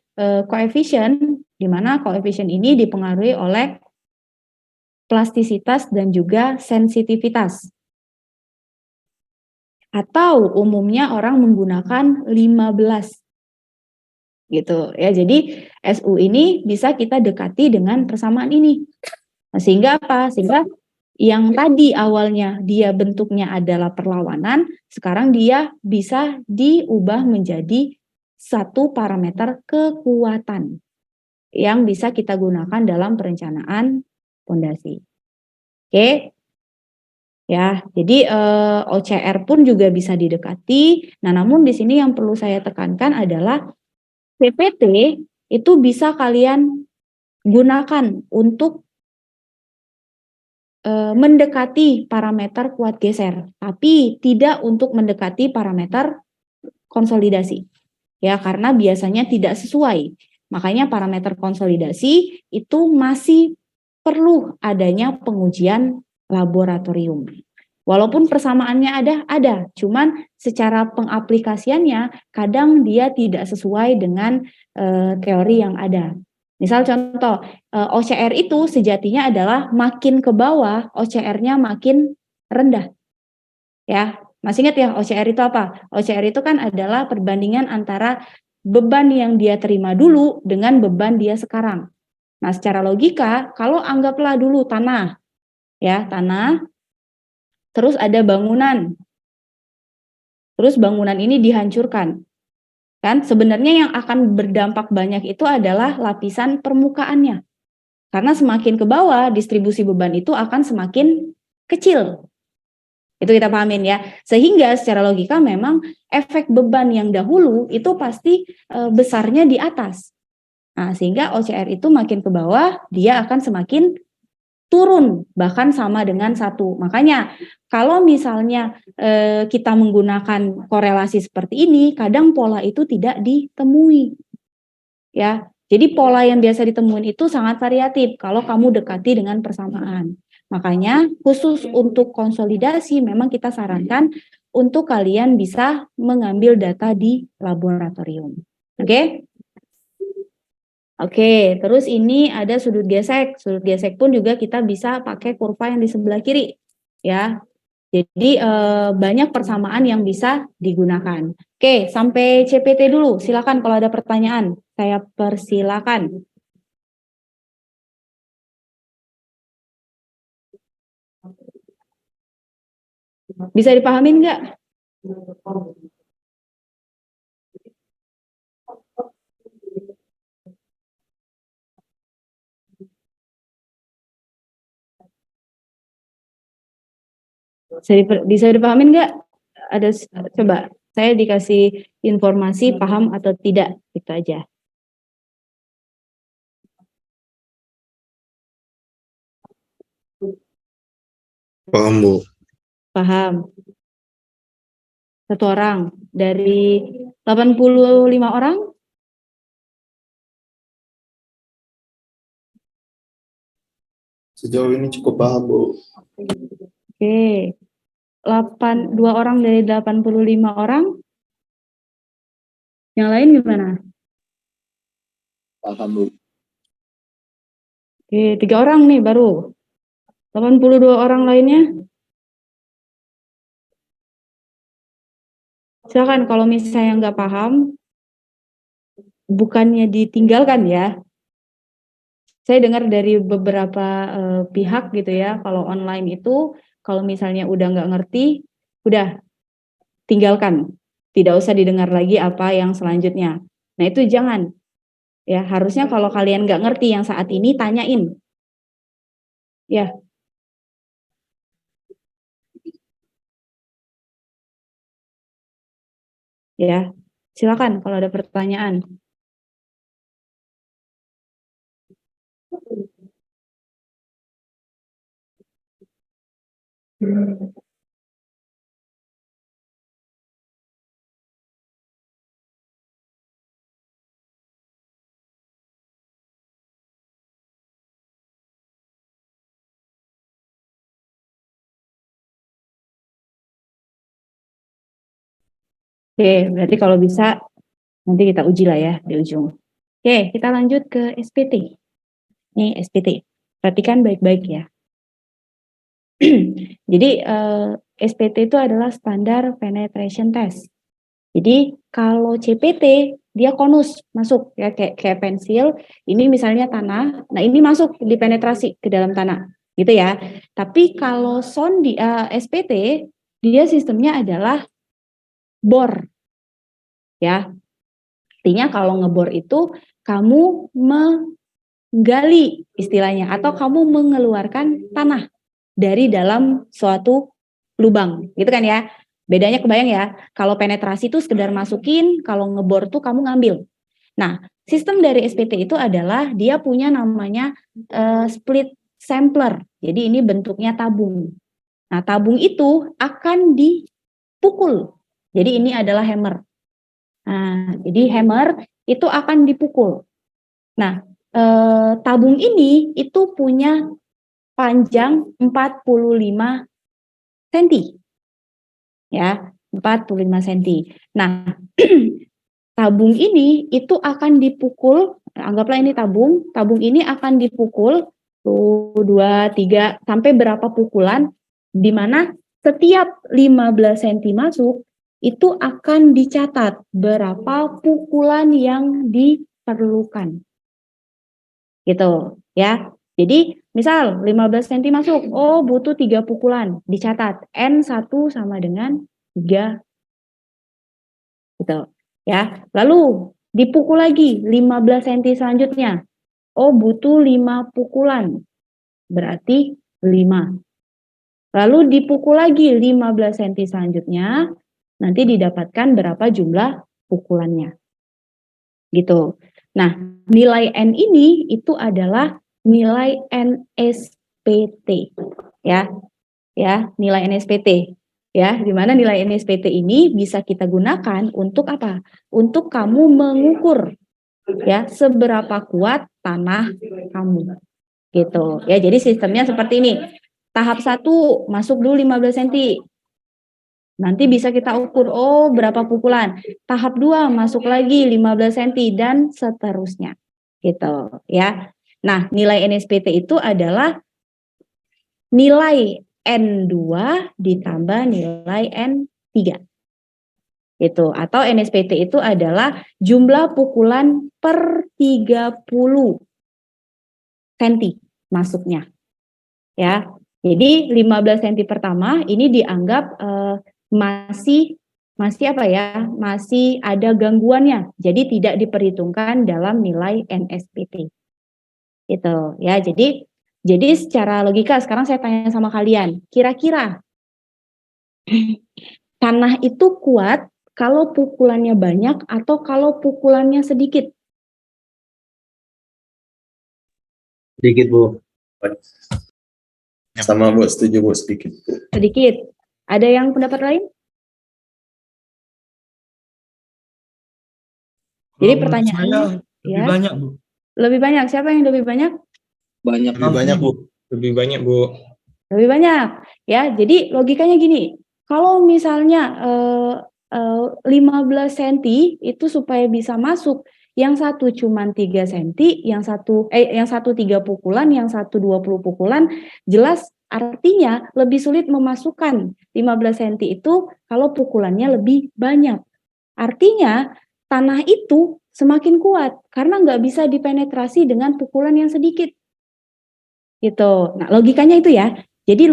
koefisien, di mana koefisien ini dipengaruhi oleh plastisitas dan juga sensitivitas. Atau umumnya orang menggunakan 15. Gitu ya, jadi SU ini bisa kita dekati dengan persamaan ini. Nah, sehingga apa? Sehingga yang tadi awalnya dia bentuknya adalah perlawanan, sekarang dia bisa diubah menjadi satu parameter kekuatan yang bisa kita gunakan dalam perencanaan fondasi. Oke. Ya, jadi OCR pun juga bisa didekati. Nah, namun di sini yang perlu saya tekankan adalah CPT itu bisa kalian gunakan untuk mendekati parameter kuat geser, tapi tidak untuk mendekati parameter konsolidasi. Ya, karena biasanya tidak sesuai. Makanya parameter konsolidasi itu masih perlu adanya pengujian laboratorium. Walaupun persamaannya ada, cuman secara pengaplikasiannya kadang dia tidak sesuai dengan teori yang ada. Misal contoh, OCR itu sejatinya adalah makin ke bawah, OCR-nya makin rendah. Ya, masih ingat ya OCR itu apa? OCR itu kan adalah perbandingan antara beban yang dia terima dulu dengan beban dia sekarang. Nah, secara logika, kalau anggaplah dulu tanah, ya tanah, terus ada bangunan, terus bangunan ini dihancurkan. Kan sebenarnya yang akan berdampak banyak itu adalah lapisan permukaannya. Karena semakin ke bawah distribusi beban itu akan semakin kecil. Itu kita pahamin ya. Sehingga secara logika memang efek beban yang dahulu itu pasti besarnya di atas. Nah, sehingga OCR itu makin ke bawah dia akan semakin turun, bahkan sama dengan 1. Makanya kalau misalnya kita menggunakan korelasi seperti ini, kadang pola itu tidak ditemui. Ya, jadi pola yang biasa ditemuin itu sangat variatif kalau kamu dekati dengan persamaan. Makanya khusus untuk konsolidasi memang kita sarankan untuk kalian bisa mengambil data di laboratorium. Oke? Oke, terus ini ada sudut gesek. Sudut gesek pun juga kita bisa pakai kurva yang di sebelah kiri, ya. Jadi banyak persamaan yang bisa digunakan. Oke, sampai CPT dulu. Silakan kalau ada pertanyaan, saya persilakan. Bisa dipahamin nggak? Bisa dipahamin nggak? Ada coba saya dikasih informasi paham atau tidak, itu aja. Paham, Bu. Paham. Satu orang dari 85 orang? Sejauh ini cukup paham, Bu. Oke. 2 orang dari 85 orang? Yang lain gimana? Paham, Bu. Oke, 3 orang nih baru. 82 orang lainnya? Silakan kalau misalnya nggak paham, bukannya ditinggalkan ya. Saya dengar dari beberapa pihak gitu ya, kalau online itu, kalau misalnya udah nggak ngerti, udah tinggalkan. Tidak usah didengar lagi apa yang selanjutnya. Nah itu jangan. Ya, harusnya kalau kalian nggak ngerti yang saat ini, tanyain. Ya. Ya, silakan kalau ada pertanyaan. Oke, berarti kalau bisa nanti kita uji lah ya di ujung. Oke, kita lanjut ke SPT. Ini SPT. Perhatikan baik-baik ya. Jadi SPT itu adalah standar penetration test. Jadi kalau CPT dia konus masuk ya kayak pensil. Ini misalnya tanah. Nah ini masuk dipenetrasi ke dalam tanah, gitu ya. Tapi kalau SPT dia sistemnya adalah bor, ya. Artinya kalau ngebor itu kamu menggali istilahnya atau kamu mengeluarkan tanah dari dalam suatu lubang, gitu kan ya. Bedanya kebayang ya, kalau penetrasi itu sekedar masukin, kalau ngebor tuh kamu ngambil. Nah, sistem dari SPT itu adalah dia punya namanya split sampler. Jadi ini bentuknya tabung. Nah, tabung itu akan dipukul. Jadi ini adalah hammer. Nah, jadi hammer itu akan dipukul. Nah, tabung ini itu punya panjang 45 cm. Ya, 45 cm. Nah, tabung ini itu akan dipukul, anggaplah ini tabung ini akan dipukul 1, 2, 3 sampai berapa pukulan, di mana setiap 15 cm masuk itu akan dicatat berapa pukulan yang diperlukan. Gitu, ya. Jadi, misal 15 cm masuk, oh butuh 3 pukulan, dicatat N1 sama dengan 3. Gitu, ya. Lalu dipukul lagi 15 cm selanjutnya. Oh, butuh 5 pukulan. Berarti 5. Lalu dipukul lagi 15 cm selanjutnya, nanti didapatkan berapa jumlah pukulannya. Gitu. Nah, nilai N ini itu adalah nilai NSPT. Ya. Ya, nilai NSPT. Ya, di mana nilai NSPT ini bisa kita gunakan untuk apa? Untuk kamu mengukur ya seberapa kuat tanah kamu. Gitu. Ya, jadi sistemnya seperti ini. Tahap 1 masuk dulu 15 cm. Nanti bisa kita ukur, oh berapa pukulan. Tahap 2 masuk lagi 15 cm dan seterusnya. Gitu ya. Nah, nilai NSPT itu adalah nilai N2 ditambah nilai N3. Itu, atau NSPT itu adalah jumlah pukulan per 30 cm masuknya. Ya. Jadi 15 cm pertama ini dianggap masih apa ya? Masih ada gangguannya. Jadi tidak diperhitungkan dalam nilai NSPT. Itu ya. Jadi secara logika sekarang saya tanya sama kalian, kira-kira tanah itu kuat kalau pukulannya banyak atau kalau pukulannya sedikit? Sedikit, Bu. Sama Bu, setuju Bu, sedikit. Sedikit. Ada yang pendapat lain? Jadi pertanyaannya, lebih ya, banyak, Bu. lebih banyak. Siapa yang lebih banyak? Banyak. Lebih banyak Bu. Lebih banyak, Bu. Lebih banyak. Ya, jadi logikanya gini. Kalau misalnya 15 cm itu supaya bisa masuk, yang satu cuma 3 cm, yang satu 3 pukulan, yang satu 20 pukulan, jelas artinya lebih sulit memasukkan 15 cm itu kalau pukulannya lebih banyak. Artinya tanah itu semakin kuat karena nggak bisa dipenetrasi dengan pukulan yang sedikit. Gitu. Nah, logikanya itu ya. Jadi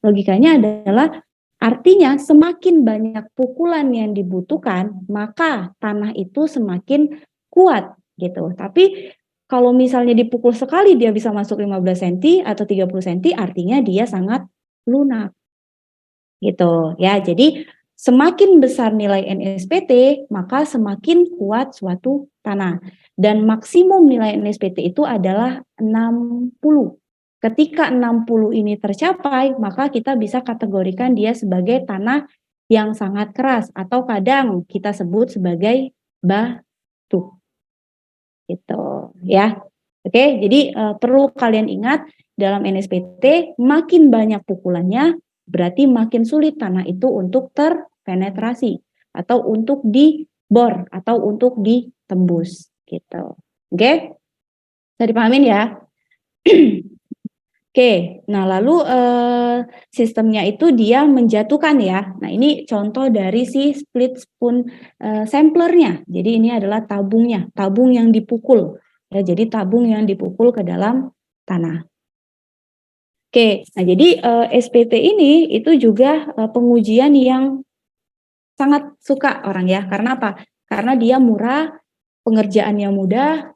logikanya adalah artinya semakin banyak pukulan yang dibutuhkan, maka tanah itu semakin kuat gitu. Tapi kalau misalnya dipukul sekali dia bisa masuk 15 cm atau 30 cm, artinya dia sangat lunak. Gitu ya. Jadi semakin besar nilai NSPT, maka semakin kuat suatu tanah. Dan maksimum nilai NSPT itu adalah 60. Ketika 60 ini tercapai, maka kita bisa kategorikan dia sebagai tanah yang sangat keras atau kadang kita sebut sebagai batu. Gitu ya. Oke, jadi perlu kalian ingat dalam NSPT makin banyak pukulannya berarti makin sulit tanah itu untuk terpenetrasi atau untuk dibor atau untuk ditembus gitu. Oke? Bisa dipahamin ya? Oke, nah lalu sistemnya itu dia menjatuhkan ya. Nah ini contoh dari si split spoon samplernya. Jadi ini adalah tabungnya, tabung yang dipukul. Ya, jadi tabung yang dipukul ke dalam tanah. Oke, nah jadi SPT ini itu juga pengujian yang sangat suka orang ya. Karena apa? Karena dia murah, pengerjaannya mudah,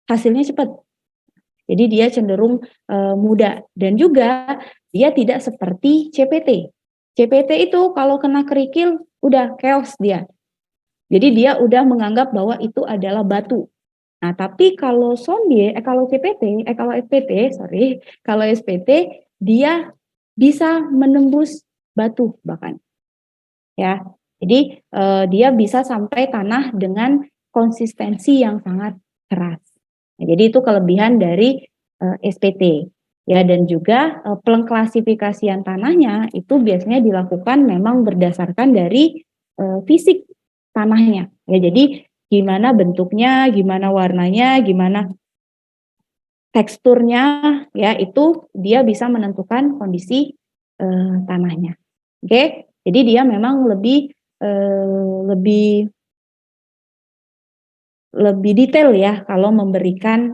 hasilnya cepat. Jadi dia cenderung mudah dan juga dia tidak seperti CPT. CPT itu kalau kena kerikil udah chaos dia. Jadi dia udah menganggap bahwa itu adalah batu. Nah, tapi kalau kalau SPT dia bisa menembus batu bahkan. Ya. Jadi dia bisa sampai tanah dengan konsistensi yang sangat keras. Nah, jadi itu kelebihan dari SPT ya, dan juga pengklasifikasian tanahnya itu biasanya dilakukan memang berdasarkan dari fisik tanahnya ya. Jadi gimana bentuknya, gimana warnanya, gimana teksturnya ya, itu dia bisa menentukan kondisi tanahnya. Oke, jadi dia memang lebih detail ya kalau memberikan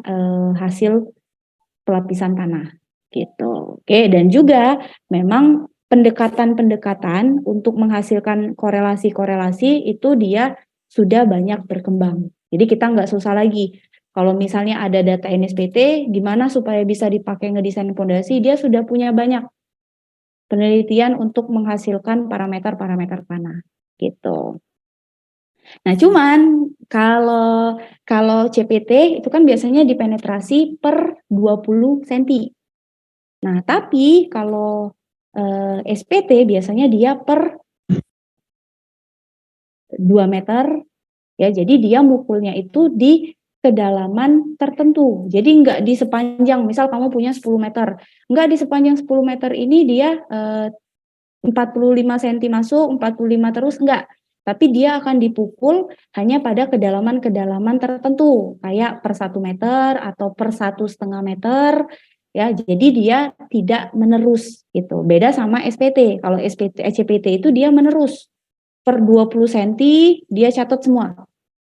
hasil pelapisan tanah gitu. Oke, dan juga memang pendekatan-pendekatan untuk menghasilkan korelasi-korelasi itu dia sudah banyak berkembang. Jadi kita nggak susah lagi. Kalau misalnya ada data NSPT, gimana supaya bisa dipakai ngedesain fondasi, dia sudah punya banyak penelitian untuk menghasilkan parameter-parameter tanah gitu. Nah, cuman kalau CPT itu kan biasanya dipenetrasi per 20 cm. Nah, tapi kalau SPT biasanya dia per 2 meter ya. Jadi dia mukulnya itu di kedalaman tertentu. Jadi enggak di sepanjang, misal kamu punya 10 meter. Enggak di sepanjang 10 meter ini dia 45 cm masuk, 45 terus, enggak. Tapi dia akan dipukul hanya pada kedalaman-kedalaman tertentu, kayak per 1 meter atau per 1,5 meter, ya. Jadi dia tidak menerus, gitu. Beda sama SPT. Kalau SCPT itu dia menerus. Per 20 cm dia catat semua.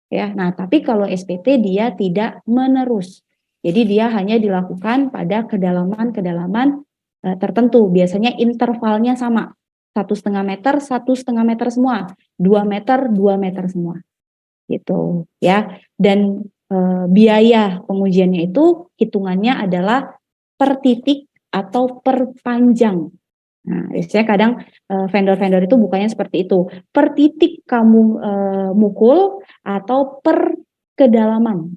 Ya, nah tapi kalau SPT dia tidak menerus. Jadi dia hanya dilakukan pada kedalaman-kedalaman tertentu. Biasanya intervalnya sama. 1,5 meter, 1,5 meter semua. 2 meter, 2 meter semua. Gitu ya. Dan biaya pengujiannya itu hitungannya adalah per titik atau per panjang. Nah, biasanya kadang vendor-vendor itu bukannya seperti itu. Per titik kamu mukul atau per kedalaman.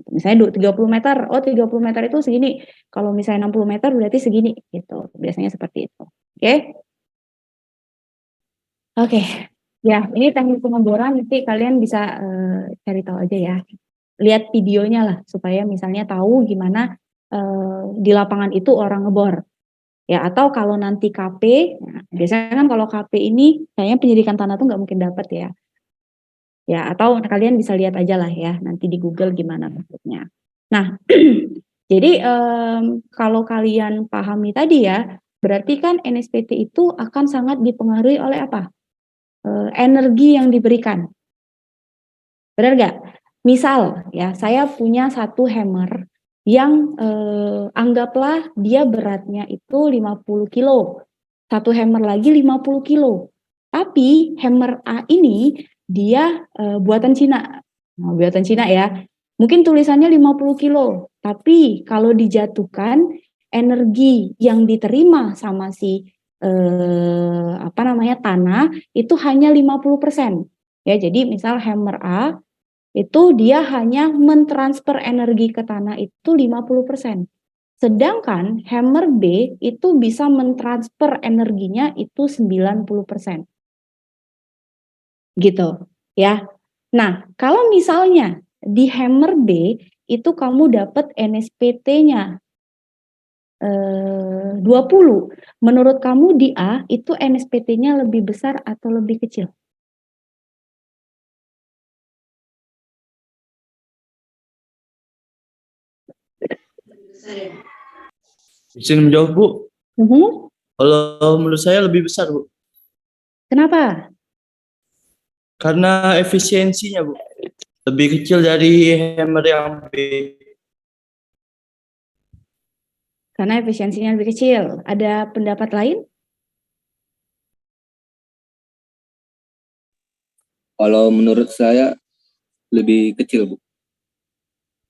Misalnya 30 meter, oh 30 meter itu segini. Kalau misalnya 60 meter berarti segini gitu. Biasanya seperti itu. Oke? Oke. Ya, ini teknik pengeboran nanti kalian bisa cari tahu aja ya. Lihat videonya lah supaya misalnya tahu gimana di lapangan itu orang ngebor. Ya, atau kalau nanti KP, nah, biasanya kan kalau KP ini kayaknya penyidikan tanah tuh nggak mungkin dapat ya. Ya, atau kalian bisa lihat aja lah ya, nanti di Google gimana bentuknya. Nah, jadi kalau kalian pahami tadi ya, berarti kan NSPT itu akan sangat dipengaruhi oleh apa? Energi yang diberikan. Benar nggak? Misal ya, saya punya satu hammer yang anggaplah dia beratnya itu 50 kilo. Satu hammer lagi 50 kilo. Tapi hammer A ini dia buatan Cina. Nah, buatan Cina ya. Mungkin tulisannya 50 kilo. Tapi kalau dijatuhkan energi yang diterima sama si tanah itu hanya 50%. Ya, jadi misal hammer A itu dia hanya mentransfer energi ke tanah itu 50%. Sedangkan hammer B itu bisa mentransfer energinya itu 90%. Gitu, ya. Nah, kalau misalnya di hammer B itu kamu dapat NSPT-nya 20. Menurut kamu di A itu NSPT-nya lebih besar atau lebih kecil? Izin menjawab, Bu. Mhm. Kalau menurut saya lebih besar, Bu. Kenapa? Karena efisiensinya, Bu. Lebih kecil dari hammer yang B. Karena efisiensinya lebih kecil. Ada pendapat lain? Kalau menurut saya lebih kecil, Bu.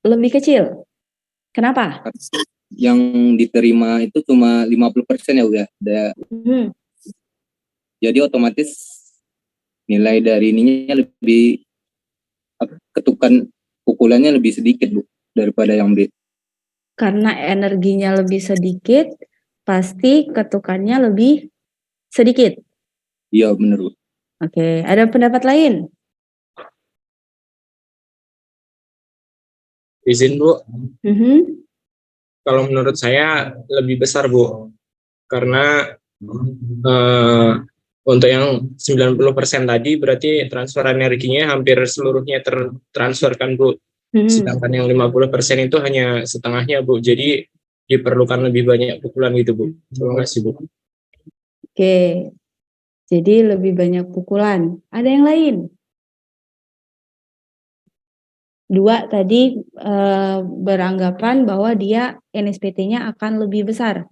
Lebih kecil. Kenapa? Yang diterima itu cuma 50% ya, Bu ya. Jadi otomatis nilai dari ininya lebih ketukan pukulannya lebih sedikit, Bu, daripada yang B. Karena energinya lebih sedikit, pasti ketukannya lebih sedikit. Iya, benar, Bu. Oke, ada pendapat lain? Izin, Bu. Kalau menurut saya lebih besar, Bu. Karena untuk yang 90% tadi berarti transfer energinya hampir seluruhnya tertransferkan, Bu. Sedangkan yang 50% itu hanya setengahnya, Bu. Jadi diperlukan lebih banyak pukulan gitu, Bu. Terima kasih, Bu. Oke, jadi lebih banyak pukulan. Ada yang lain? Dua tadi beranggapan bahwa dia NSPT-nya akan lebih besar.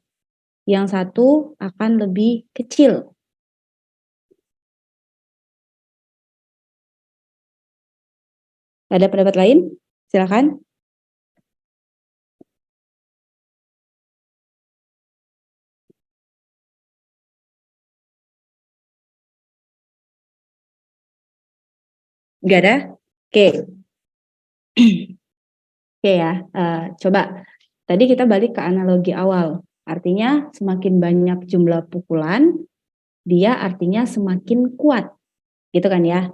Yang satu akan lebih kecil. Ada pendapat lain? Silakan. Nggak ada? Oke. Oke ya, coba. Tadi kita balik ke analogi awal. Artinya semakin banyak jumlah pukulan, dia artinya semakin kuat. Gitu kan ya?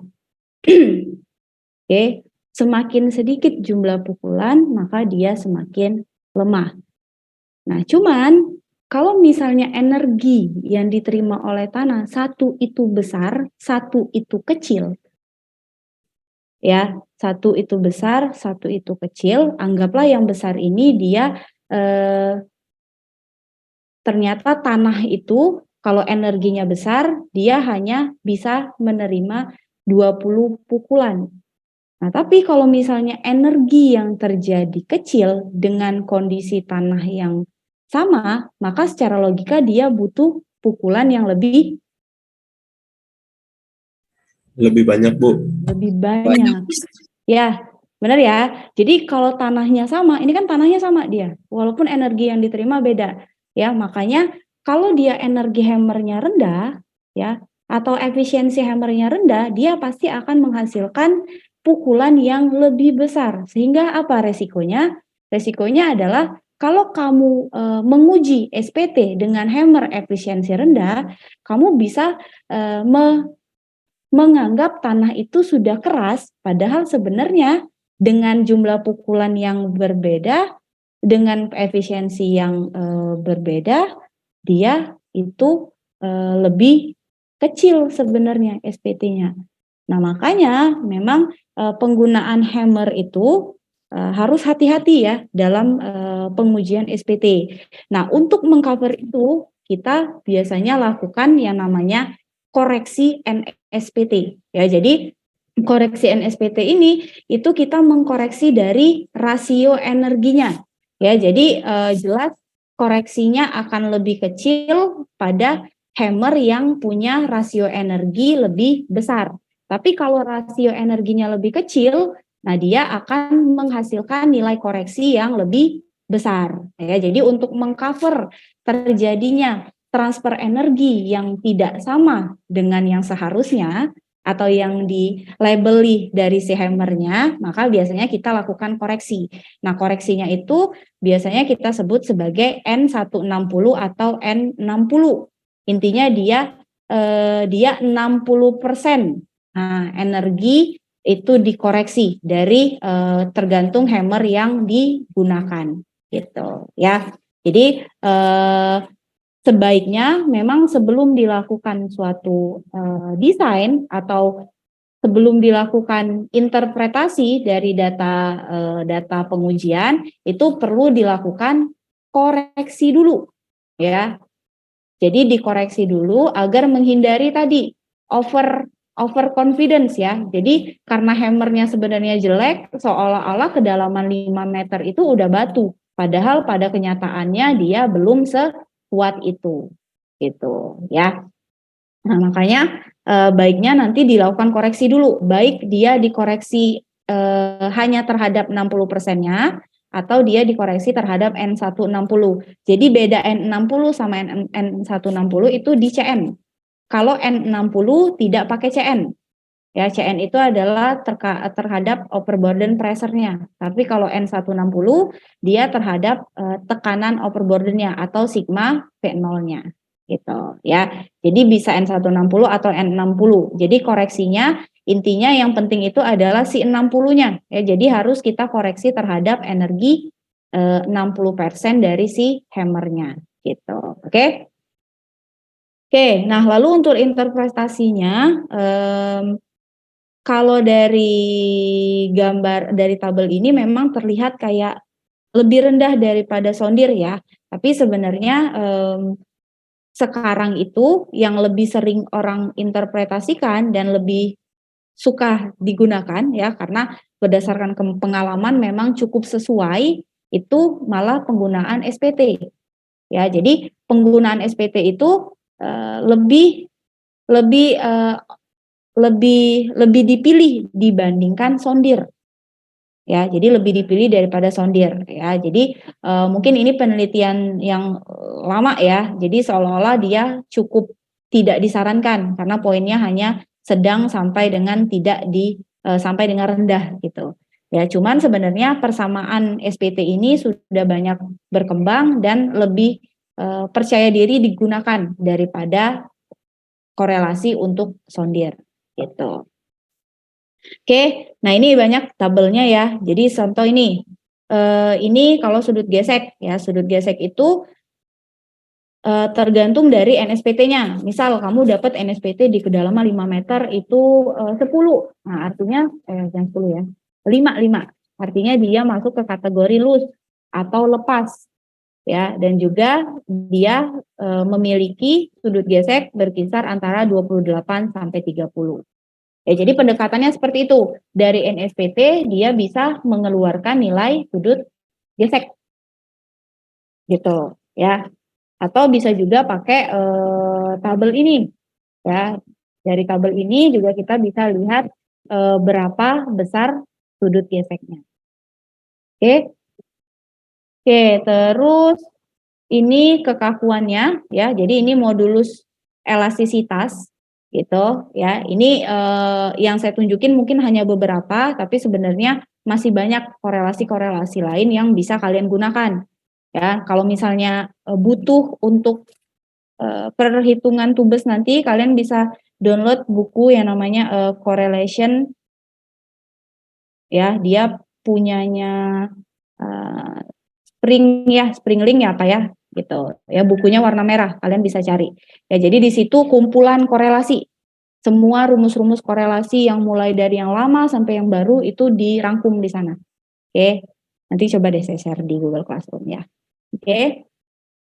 Oke, semakin sedikit jumlah pukulan, maka dia semakin lemah. Nah, cuman Kalau misalnya energi yang diterima oleh tanah, satu itu besar, satu itu kecil, ya, satu itu besar, satu itu kecil, anggaplah yang besar ini dia ternyata tanah itu kalau energinya besar, dia hanya bisa menerima 20 pukulan. Nah, tapi kalau misalnya energi yang terjadi kecil dengan kondisi tanah yang sama, maka secara logika dia butuh pukulan yang lebih banyak, Bu. banyak. Ya, benar ya. Jadi kalau tanahnya sama, ini kan tanahnya sama dia, walaupun energi yang diterima beda. Ya, makanya kalau dia energi hammernya rendah, ya, atau efisiensi hammernya rendah, dia pasti akan menghasilkan pukulan yang lebih besar. Sehingga apa resikonya? Resikonya adalah kalau kamu menguji SPT dengan hammer efisiensi rendah, kamu bisa menganggap tanah itu sudah keras, padahal sebenarnya dengan jumlah pukulan yang berbeda, dengan efisiensi yang berbeda, dia itu lebih kecil sebenarnya SPT-nya. Nah, makanya memang penggunaan hammer itu harus hati-hati ya dalam pengujian SPT. Nah, untuk mengcover itu kita biasanya lakukan yang namanya koreksi NSPT ya. Jadi koreksi NSPT ini itu kita mengkoreksi dari rasio energinya ya. Jadi jelas koreksinya akan lebih kecil pada hammer yang punya rasio energi lebih besar. Tapi kalau rasio energinya lebih kecil, nah dia akan menghasilkan nilai koreksi yang lebih besar ya. Jadi untuk mengcover terjadinya transfer energi yang tidak sama dengan yang seharusnya atau yang dilabeli dari si hammernya, maka biasanya kita lakukan koreksi. Nah, koreksinya itu biasanya kita sebut sebagai N160 atau N60. Intinya dia 60%. Nah, energi itu dikoreksi dari tergantung hammer yang digunakan gitu ya. Jadi sebaiknya memang sebelum dilakukan suatu desain atau sebelum dilakukan interpretasi dari data pengujian itu perlu dilakukan koreksi dulu ya. Jadi dikoreksi dulu agar menghindari tadi over confidence ya. Jadi karena hammernya sebenarnya jelek, seolah-olah kedalaman 5 meter itu udah batu. Padahal pada kenyataannya dia belum sekuat itu. Gitu ya. Nah, makanya baiknya nanti dilakukan koreksi dulu. Baik dia dikoreksi hanya terhadap 60%-nya atau dia dikoreksi terhadap N160. Jadi beda N60 sama N160 itu di CN. Kalau N60 tidak pakai CN. Ya, CN itu adalah terhadap overburden pressure-nya. Tapi kalau N160 dia terhadap tekanan overburden-nya atau sigma V0-nya. Gitu ya. Jadi bisa N160 atau N60. Jadi koreksinya intinya yang penting itu adalah si 60-nya. Ya, jadi harus kita koreksi terhadap energi 60% dari si hammernya gitu. Oke? Oke, nah lalu untuk interpretasinya kalau dari gambar dari tabel ini memang terlihat kayak lebih rendah daripada sondir ya. Tapi sebenarnya sekarang itu yang lebih sering orang interpretasikan dan lebih suka digunakan ya karena berdasarkan pengalaman memang cukup sesuai itu malah penggunaan SPT ya. Jadi penggunaan SPT itu lebih dipilih dibandingkan sondir ya. Jadi lebih dipilih daripada sondir ya. Jadi mungkin ini penelitian yang lama ya. Jadi seolah-olah dia cukup tidak disarankan karena poinnya hanya sedang sampai dengan sampai dengan rendah gitu. Ya, cuman sebenarnya persamaan SPT ini sudah banyak berkembang dan lebih percaya diri digunakan daripada korelasi untuk sondir gitu. Oke, nah ini banyak tabelnya ya. Jadi contoh ini kalau sudut gesek ya, sudut gesek itu tergantung dari NSPT-nya. Misal kamu dapat NSPT di kedalaman 5 meter itu 10. Nah, artinya jangan 10 ya. 5. Artinya dia masuk ke kategori loose atau lepas. Ya, dan juga dia memiliki sudut gesek berkisar antara 28 sampai 30. Ya, jadi pendekatannya seperti itu. Dari NSPT dia bisa mengeluarkan nilai sudut gesek. Gitu, ya. Atau bisa juga pakai tabel ini, ya. Dari tabel ini juga kita bisa lihat berapa besar sudut geseknya. Oke. Oke, terus ini kekakuannya, ya. Jadi ini modulus elastisitas, gitu, ya. Ini yang saya tunjukin mungkin hanya beberapa, tapi sebenarnya masih banyak korelasi-korelasi lain yang bisa kalian gunakan. Ya, kalau misalnya butuh untuk perhitungan tubes nanti, kalian bisa download buku yang namanya Correlation. Ya, dia punyanya Springlink ya Pak ya, gitu. Ya, bukunya warna merah, kalian bisa cari. Ya, jadi di situ kumpulan korelasi. Semua rumus-rumus korelasi yang mulai dari yang lama sampai yang baru itu dirangkum di sana. Oke. Nanti coba deh saya share di Google Classroom ya. Oke.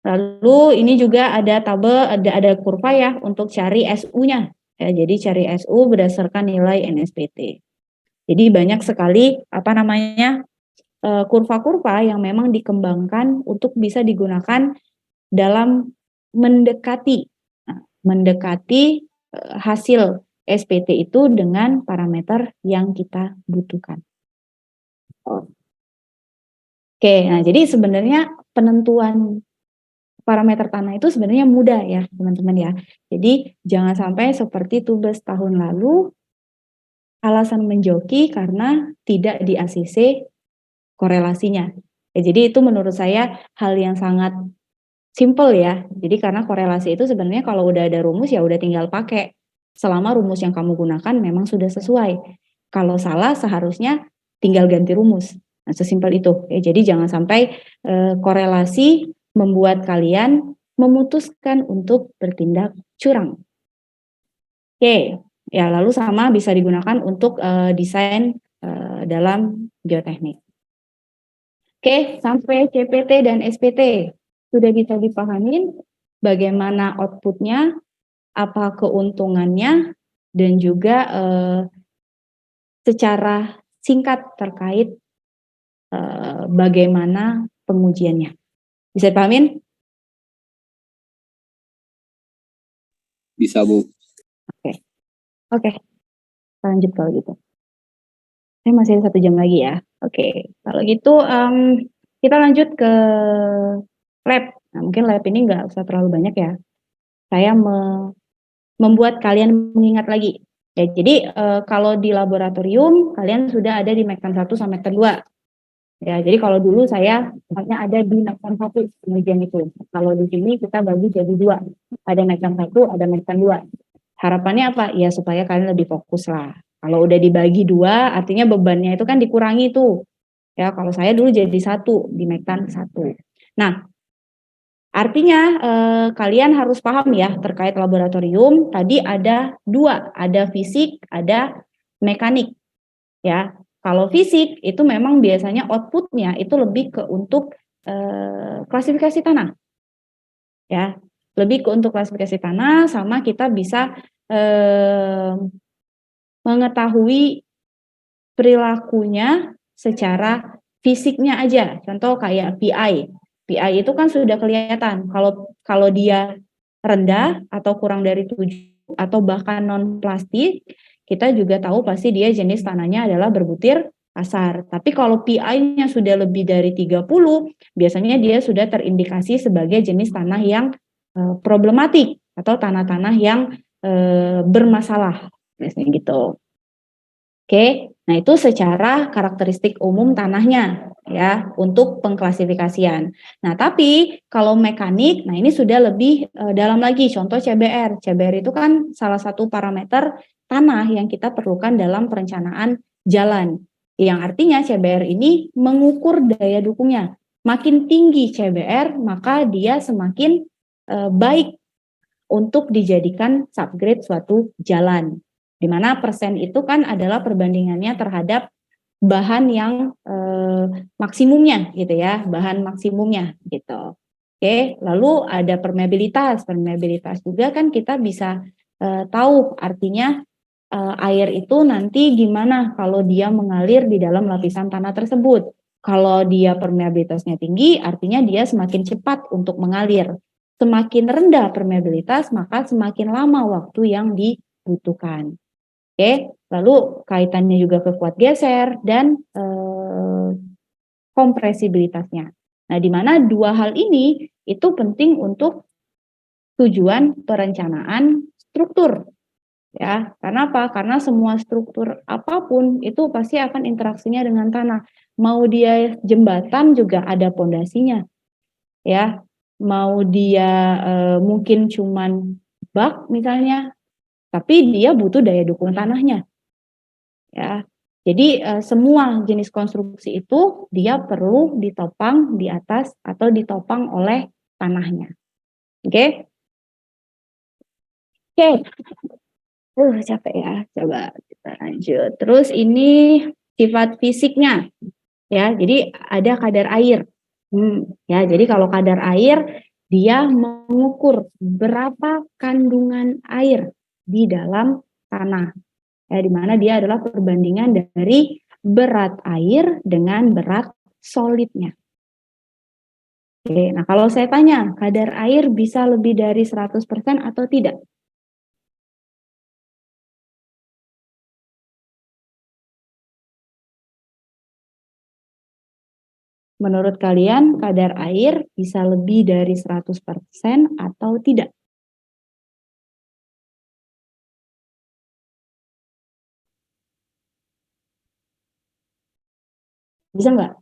Lalu ini juga ada tabel, ada kurva ya untuk cari SU-nya. Ya, jadi cari SU berdasarkan nilai NSPT. Jadi banyak sekali kurva-kurva yang memang dikembangkan untuk bisa digunakan dalam mendekati hasil SPT itu dengan parameter yang kita butuhkan. Oke, nah jadi sebenarnya penentuan parameter tanah itu sebenarnya mudah ya teman-teman ya. Jadi jangan sampai seperti tubes tahun lalu alasan menjoki karena tidak di ACC korelasinya. Ya, jadi itu menurut saya hal yang sangat simple ya. Jadi karena korelasi itu sebenarnya kalau udah ada rumus ya udah tinggal pakai. Selama rumus yang kamu gunakan memang sudah sesuai. Kalau salah seharusnya tinggal ganti rumus. Nah, sesimpel itu. Ya, jadi jangan sampai korelasi membuat kalian memutuskan untuk bertindak curang. Oke, ya lalu sama bisa digunakan untuk desain dalam geoteknik. Oke, sampai CPT dan SPT sudah bisa dipahamin bagaimana outputnya, apa keuntungannya, dan juga secara singkat terkait bagaimana pengujiannya. Bisa dipahamin? Bisa, Bu. Oke. Lanjut kalau gitu. Saya masih ada 1 jam lagi ya. Oke. Kalau gitu kita lanjut ke lab. Nah, mungkin lab ini nggak usah terlalu banyak ya. Saya membuat kalian mengingat lagi. Ya, jadi kalau di laboratorium kalian sudah ada di Mektan 1 sama Mektan 2. Ya, jadi kalau dulu saya hanya ada di Mektan 1 pengujian itu. Kalau di sini kita bagi jadi 2. Ada Mektan 1, ada Mektan 2. Harapannya apa? Ya supaya kalian lebih fokus lah. Kalau udah dibagi 2, artinya bebannya itu kan dikurangi tuh. Ya, kalau saya dulu jadi 1 di Mektan 1. Nah, artinya kalian harus paham ya terkait laboratorium. Tadi ada 2, ada fisik, ada mekanik. Ya, kalau fisik itu memang biasanya outputnya itu lebih ke untuk klasifikasi tanah. Ya, lebih ke untuk klasifikasi tanah, sama kita bisa mengetahui perilakunya secara fisiknya aja. Contoh kayak PI. PI itu kan sudah kelihatan kalau dia rendah atau kurang dari 7 atau bahkan non plastik, kita juga tahu pasti dia jenis tanahnya adalah berbutir kasar. Tapi kalau PI-nya sudah lebih dari 30, biasanya dia sudah terindikasi sebagai jenis tanah yang problematik atau tanah-tanah yang bermasalah, biasanya gitu. Oke, nah itu secara karakteristik umum tanahnya ya untuk pengklasifikasian. Nah, tapi kalau mekanik, nah ini sudah lebih dalam lagi. Contoh CBR. CBR itu kan salah satu parameter tanah yang kita perlukan dalam perencanaan jalan. Yang artinya CBR ini mengukur daya dukungnya. Makin tinggi CBR, maka dia semakin baik untuk dijadikan subgrade suatu jalan. Di mana persen itu kan adalah perbandingannya terhadap bahan yang maksimumnya gitu ya, bahan maksimumnya gitu. Oke, lalu ada permeabilitas. Permeabilitas juga kan kita bisa tahu artinya air itu nanti gimana kalau dia mengalir di dalam lapisan tanah tersebut. Kalau dia permeabilitasnya tinggi, artinya dia semakin cepat untuk mengalir. Semakin rendah permeabilitas, maka semakin lama waktu yang dibutuhkan. Oke, lalu kaitannya juga ke kuat geser dan kompresibilitasnya. Nah, di mana dua hal ini itu penting untuk tujuan perencanaan struktur. Ya, karena apa? Karena semua struktur apapun itu pasti akan interaksinya dengan tanah. Mau dia jembatan juga ada pondasinya. Ya, mau dia mungkin cuman bak misalnya, tapi dia butuh daya dukung tanahnya. Ya. Jadi semua jenis konstruksi itu dia perlu ditopang di atas atau ditopang oleh tanahnya. Oke? Oke. Capek ya. Coba kita lanjut. Terus ini sifat fisiknya. Ya, jadi ada kadar air. Ya, jadi kalau kadar air dia mengukur berapa kandungan air di dalam tanah. Ya, di mana dia adalah perbandingan dari berat air dengan berat solidnya. Oke, nah kalau saya tanya, kadar air bisa lebih dari 100% atau tidak? Menurut kalian, kadar air bisa lebih dari 100% atau tidak? Bisa nggak?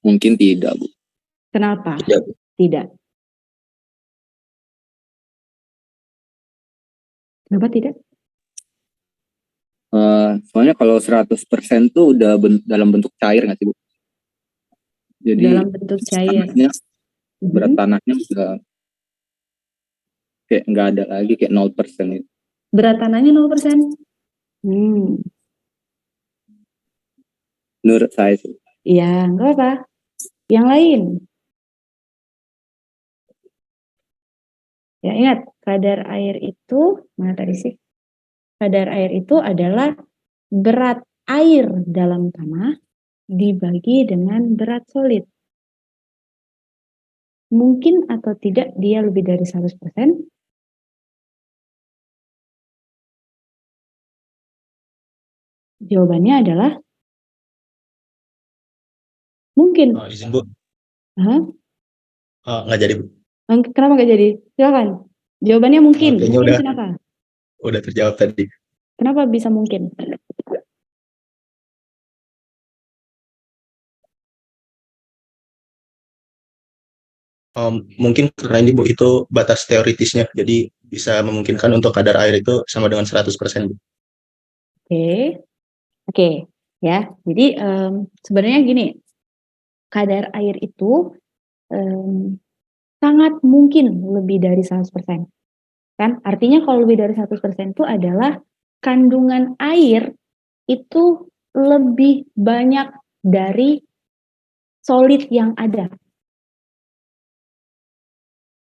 Mungkin tidak, Bu. Kenapa? Tidak, Bu. Tidak. Kenapa tidak? Soalnya kalau 100% tuh udah dalam bentuk cair nggak sih, Bu? Jadi Dalam bentuk cair. berat tanahnya udah kayak nggak ada lagi, kayak 0% itu. Berat tanahnya 0%? Menurut saya sih. Iya, nggak apa. Yang lain? Ya, ingat, kadar air itu, mana tadi sih? Kadar air itu adalah berat air dalam tanah dibagi dengan berat solid. Mungkin atau tidak dia lebih dari 100%? Jawabannya adalah mungkin. Izin, Bu. Hah? Nggak jadi, Bu. Kenapa nggak jadi? Silakan. Jawabannya mungkin. Kayaknya Mungkin udah. kenapa? Udah terjawab tadi. Kenapa bisa mungkin? Mungkin karena ini, Bu, itu batas teoritisnya. Jadi bisa memungkinkan untuk kadar air itu sama dengan 100%, Bu. Oke. Ya, jadi sebenarnya gini, kadar air itu sangat mungkin lebih dari 100%. Kan? Artinya kalau lebih dari 100% itu adalah kandungan air itu lebih banyak dari solid yang ada.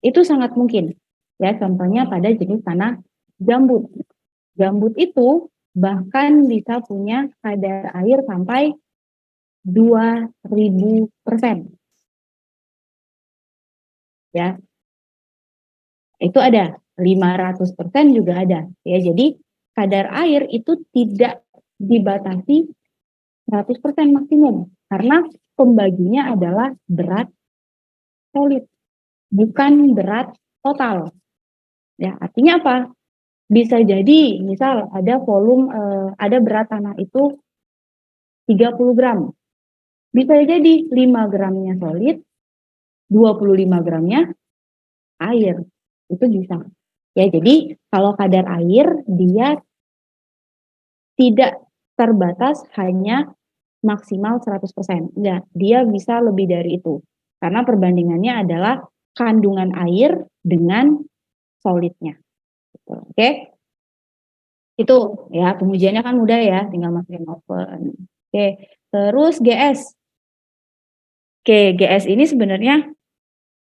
Itu sangat mungkin. Ya, contohnya pada jenis tanah gambut. Gambut itu bahkan bisa punya kadar air sampai 2000%. Ya. Itu ada, 500% juga ada. Ya, jadi kadar air itu tidak dibatasi 100% maksimum karena pembaginya adalah berat solid, bukan berat total. Ya, artinya apa? Bisa jadi misal ada volume ada berat tanah itu 30 gram. Bisa jadi 5 gramnya solid, 25 gramnya air. Itu bisa. Ya, jadi kalau kadar air dia tidak terbatas hanya maksimal 100%. Enggak, dia bisa lebih dari itu. Karena perbandingannya adalah kandungan air dengan solidnya. Gitu. Oke? Itu ya, pengujiannya kan mudah ya, tinggal masukin oven. Oke, terus GS. Oke, GS ini sebenarnya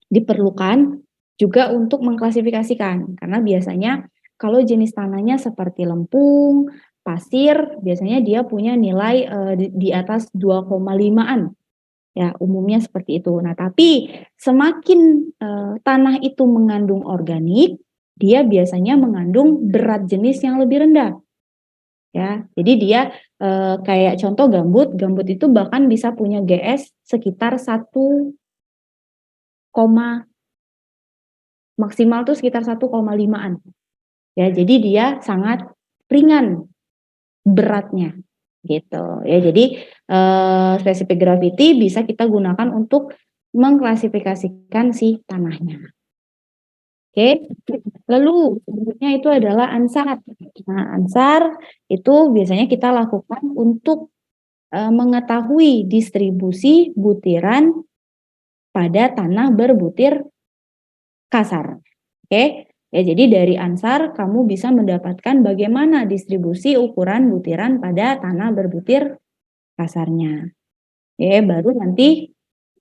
diperlukan juga untuk mengklasifikasikan, karena biasanya kalau jenis tanahnya seperti lempung, pasir, biasanya dia punya nilai di atas 2,5-an. Ya, umumnya seperti itu. Nah, tapi semakin tanah itu mengandung organik, dia biasanya mengandung berat jenis yang lebih rendah. Ya, jadi dia kayak contoh gambut itu bahkan bisa punya GS sekitar 1, maksimal tuh sekitar 1,5-an. Ya, jadi dia sangat ringan beratnya gitu. Ya, jadi specific gravity bisa kita gunakan untuk mengklasifikasikan si tanahnya. Oke. Lalu berikutnya itu adalah ansar. Nah, ansar itu biasanya kita lakukan untuk mengetahui distribusi butiran pada tanah berbutir kasar. Oke, ya jadi dari ansar kamu bisa mendapatkan bagaimana distribusi ukuran butiran pada tanah berbutir kasarnya. Oke, baru nanti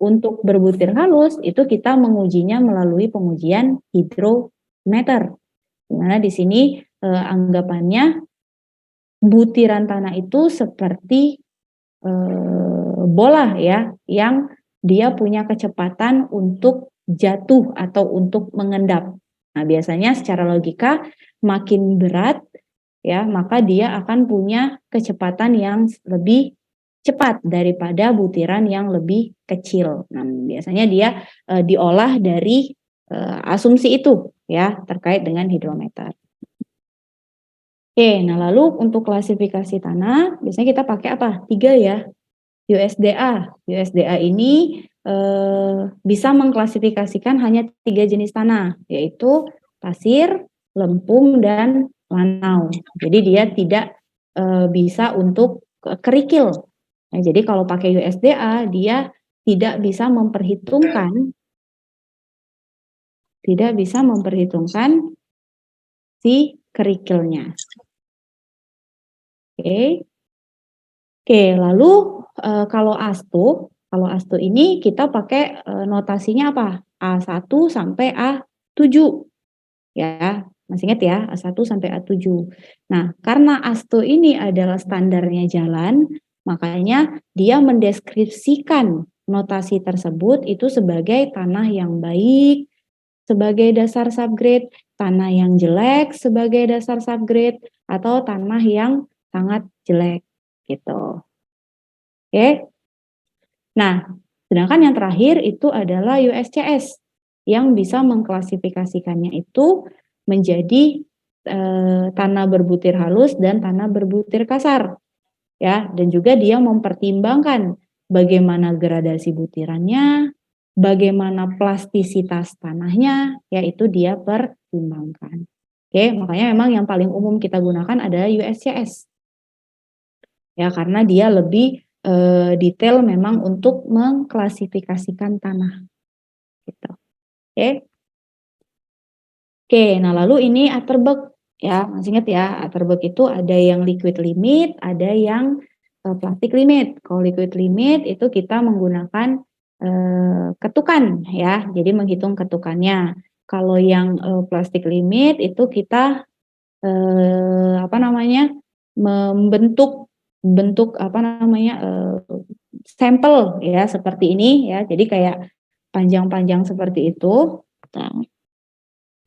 untuk berbutir halus itu kita mengujinya melalui pengujian hidrometer. Di mana di sini anggapannya butiran tanah itu seperti bola ya, yang dia punya kecepatan untuk jatuh atau untuk mengendap. Nah, biasanya secara logika makin berat ya, maka dia akan punya kecepatan yang lebih cepat daripada butiran yang lebih kecil. Nah, biasanya dia diolah dari asumsi itu ya, terkait dengan hidrometer. Oke, nah lalu untuk klasifikasi tanah biasanya kita pakai apa? 3 ya. USDA. USDA ini bisa mengklasifikasikan hanya 3 jenis tanah, yaitu pasir, lempung, dan lanau. Jadi dia tidak bisa untuk kerikil. Nah, jadi kalau pakai USDA dia tidak bisa memperhitungkan si kerikilnya. Oke. Oke, lalu kalau ASTU ini kita pakai notasinya apa? A1 sampai A7. Ya, masih ingat ya, A1 sampai A7. Nah, karena ASTU ini adalah standarnya jalan, makanya dia mendeskripsikan notasi tersebut itu sebagai tanah yang baik, sebagai dasar subgrade, tanah yang jelek sebagai dasar subgrade, atau tanah yang sangat jelek gitu. Oke. Nah, sedangkan yang terakhir itu adalah USCS yang bisa mengklasifikasikannya itu menjadi tanah berbutir halus dan tanah berbutir kasar. Ya, dan juga dia mempertimbangkan bagaimana gradasi butirannya, bagaimana plastisitas tanahnya, yaitu dia pertimbangkan. Oke, makanya memang yang paling umum kita gunakan adalah USCS. Ya, karena dia lebih detail memang untuk mengklasifikasikan tanah. Gitu. Oke. Oke, nah lalu ini Atterberg ya, masih ingat ya, Atterberg itu ada yang liquid limit, ada yang plastic limit. Kalau liquid limit itu kita menggunakan ketukan ya, jadi menghitung ketukannya. Kalau yang plastic limit itu kita membentuk sampel ya seperti ini ya, jadi kayak panjang-panjang seperti itu. Nah,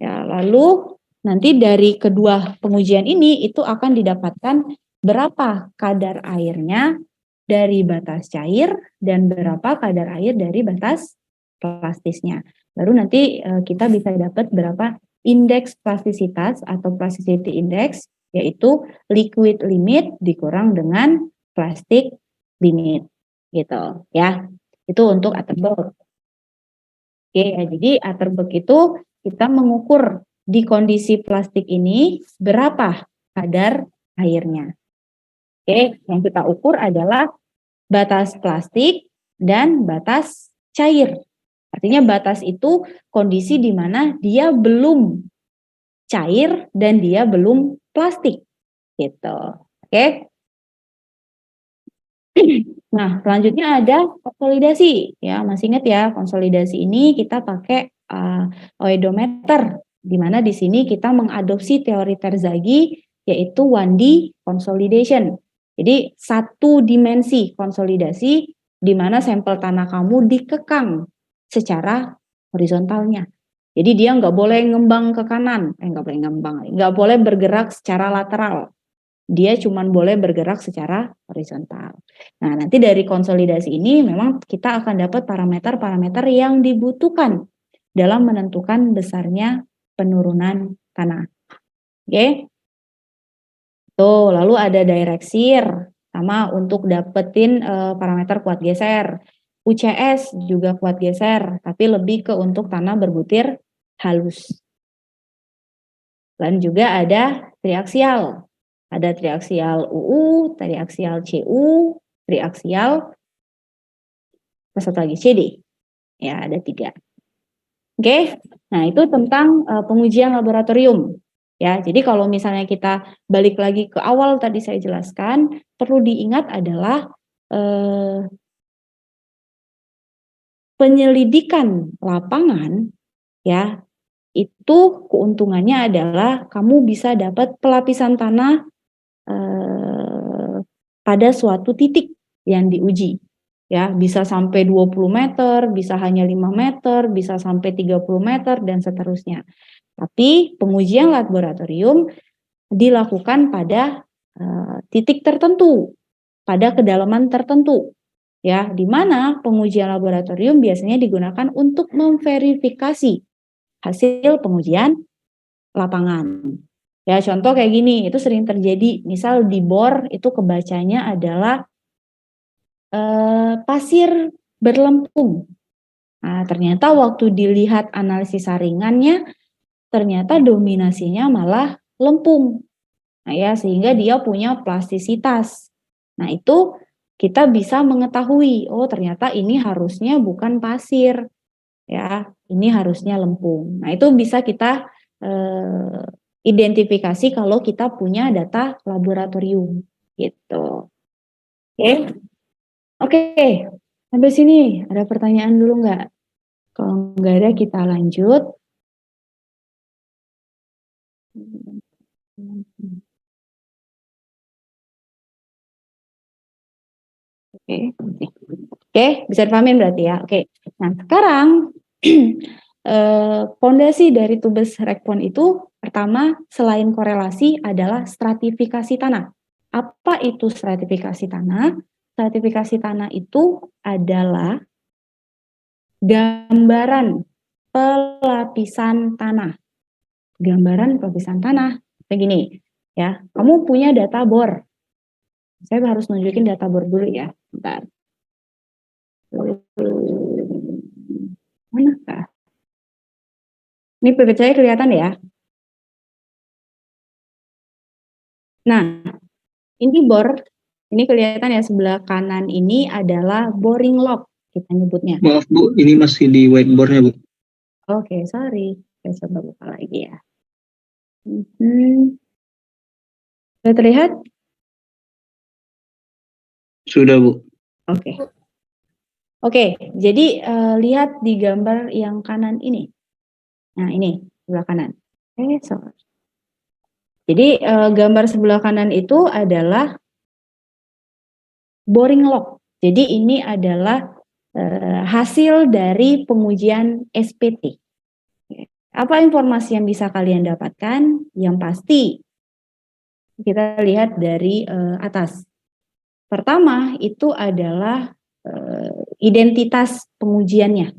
ya, lalu nanti dari kedua pengujian ini itu akan didapatkan berapa kadar airnya dari batas cair dan berapa kadar air dari batas plastisnya. Baru nanti kita bisa dapat berapa indeks plastisitas atau plasticity index, yaitu liquid limit dikurang dengan plastic limit gitu ya. Itu untuk Atterberg. Oke, jadi Atterberg itu kita mengukur di kondisi plastik ini berapa kadar airnya. Oke, yang kita ukur adalah batas plastik dan batas cair. Artinya batas itu kondisi di mana dia belum cair dan dia belum plastik. Gitu. Oke. Nah, selanjutnya ada konsolidasi. Ya, masih ingat ya, konsolidasi ini kita pakai oedometer, di mana di sini kita mengadopsi teori Terzaghi, yaitu 1D consolidation. Jadi, satu dimensi konsolidasi, di mana sampel tanah kamu dikekang secara horizontalnya. Jadi, dia nggak boleh ngembang ke kanan, nggak boleh bergerak secara lateral. Dia cuma boleh bergerak secara horizontal. Nah, nanti dari konsolidasi ini memang kita akan dapat parameter-parameter yang dibutuhkan dalam menentukan besarnya penurunan tanah. Oke. Tuh, lalu ada direct shear, sama untuk dapetin parameter kuat geser. UCS juga kuat geser, tapi lebih ke untuk tanah berbutir halus. Dan juga ada triaksial. Ada triaksial UU, triaksial CU, triaksial, satu lagi CD. Ya, ada 3. Oke, nah itu tentang pengujian laboratorium. Ya, jadi kalau misalnya kita balik lagi ke awal tadi saya jelaskan, perlu diingat adalah penyelidikan lapangan, ya, itu keuntungannya adalah kamu bisa dapat pelapisan tanah pada suatu titik yang diuji. Ya, bisa sampai 20 meter, bisa hanya 5 meter, bisa sampai 30 meter, dan seterusnya. Tapi pengujian laboratorium dilakukan pada titik tertentu, pada kedalaman tertentu. Ya, di mana pengujian laboratorium biasanya digunakan untuk memverifikasi hasil pengujian lapangan. Ya, contoh kayak gini, itu sering terjadi. Misal di bor itu kebacanya adalah pasir berlempung. Nah, ternyata waktu dilihat analisis saringannya, ternyata dominasinya malah lempung. Nah, ya, sehingga dia punya plastisitas. Nah, itu kita bisa mengetahui, oh ternyata ini harusnya bukan pasir. Ya, ini harusnya lempung. Nah, itu bisa kita identifikasi kalau kita punya data laboratorium gitu. Oke. Oke, sampai sini ada pertanyaan dulu nggak? Kalau nggak ada kita lanjut. Oke, bisa dipahamin berarti ya. Oke, nah sekarang pondasi dari Tubes Rekpon itu pertama selain korelasi adalah stratifikasi tanah. Apa itu stratifikasi tanah? Stratifikasi tanah itu adalah gambaran pelapisan tanah. Gambaran pelapisan tanah. Begini, ya. Kamu punya data bor. Saya harus nunjukin data bor dulu ya. Bentar. Manakah? Ini pipet saya kelihatan ya. Nah, ini bor. Ini kelihatan ya, sebelah kanan ini adalah boring log kita nyebutnya. Maaf Bu, ini masih di whiteboardnya Bu. Oke, sorry. Saya coba buka lagi ya. Sudah terlihat? Sudah Bu. Oke. Oke, jadi lihat di gambar yang kanan ini. Nah, ini sebelah kanan. Sorry. Jadi gambar sebelah kanan itu adalah boring log. Jadi ini adalah hasil dari pengujian SPT. Apa informasi yang bisa kalian dapatkan? Yang pasti kita lihat dari atas. Pertama itu adalah identitas pengujiannya.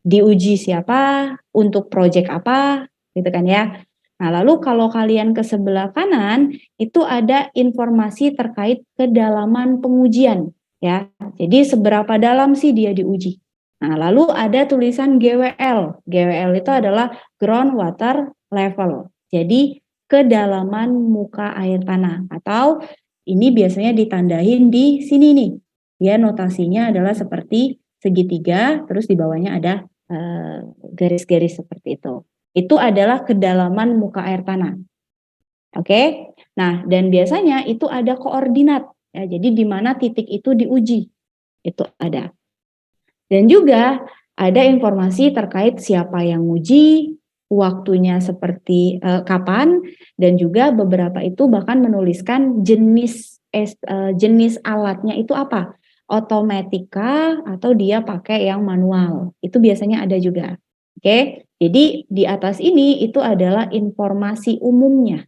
Diuji siapa, untuk proyek apa, gitu kan ya. Nah, lalu kalau kalian ke sebelah kanan, itu ada informasi terkait kedalaman pengujian, ya. Jadi seberapa dalam sih dia diuji. Nah, lalu ada tulisan GWL. GWL itu adalah groundwater level. Jadi kedalaman muka air tanah, atau ini biasanya ditandain di sini nih. Ya, notasinya adalah seperti segitiga, terus di bawahnya ada garis-garis seperti itu. Itu adalah kedalaman muka air tanah. Oke. Nah, dan biasanya itu ada koordinat. Ya, jadi di mana titik itu diuji. Itu ada. Dan juga ada informasi terkait siapa yang uji, waktunya seperti kapan, dan juga beberapa itu bahkan menuliskan jenis alatnya itu apa. Otomatika atau dia pakai yang manual. Itu biasanya ada juga. Oke. Jadi di atas ini itu adalah informasi umumnya.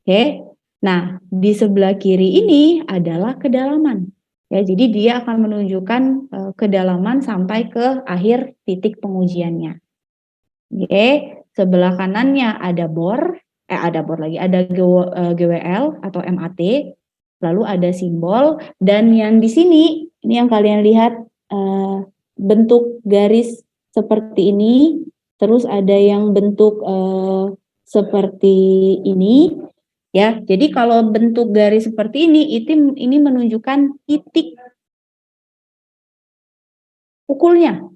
Oke. Nah, di sebelah kiri ini adalah kedalaman. Ya, jadi dia akan menunjukkan kedalaman sampai ke akhir titik pengujiannya. Oke, sebelah kanannya ada bor lagi, ada GWL atau MAT, lalu ada simbol, dan yang di sini ini yang kalian lihat bentuk garis seperti ini, terus ada yang bentuk seperti ini. Ya, jadi kalau bentuk garis seperti ini menunjukkan titik pukulnya.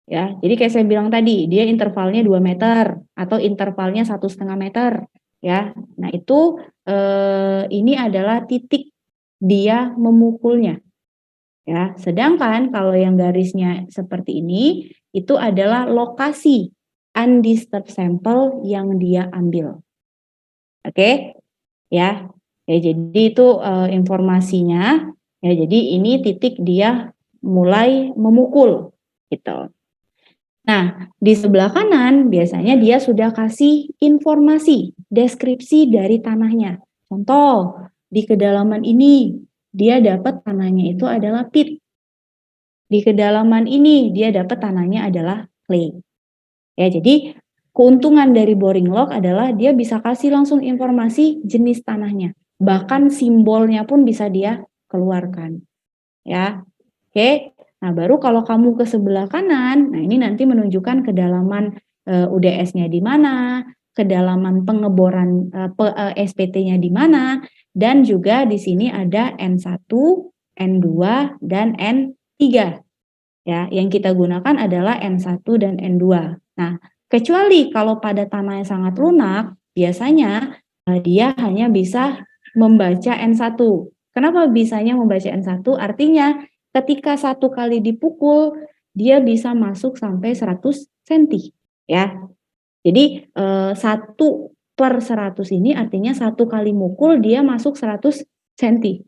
Ya, jadi kayak saya bilang tadi, dia intervalnya 2 meter atau intervalnya 1,5 meter. Ya, nah itu ini adalah titik dia memukulnya. Ya, sedangkan kalau yang garisnya seperti ini, itu adalah lokasi undisturbed sample yang dia ambil. Oke, ya, jadi itu informasinya. Ya, jadi ini titik dia mulai memukul, gitu. Nah, di sebelah kanan biasanya dia sudah kasih informasi, deskripsi dari tanahnya. Contoh, di kedalaman ini dia dapat tanahnya itu adalah pit. Di kedalaman ini dia dapat tanahnya adalah clay. Ya, jadi keuntungan dari boring log adalah dia bisa kasih langsung informasi jenis tanahnya. Bahkan simbolnya pun bisa dia keluarkan. Ya. Oke. Nah, baru kalau kamu ke sebelah kanan, nah ini nanti menunjukkan kedalaman UDS-nya di mana, kedalaman pengeboran SPT-nya di mana, dan juga di sini ada N1, N2, dan N3. Ya, yang kita gunakan adalah N1 dan N2. Nah, kecuali kalau pada tanah yang sangat lunak, biasanya dia hanya bisa membaca N1. Kenapa bisanya membaca N1? Artinya ketika satu kali dipukul, dia bisa masuk sampai 100 cm. Ya, jadi 1/100 ini artinya satu kali mukul dia masuk 100 cm.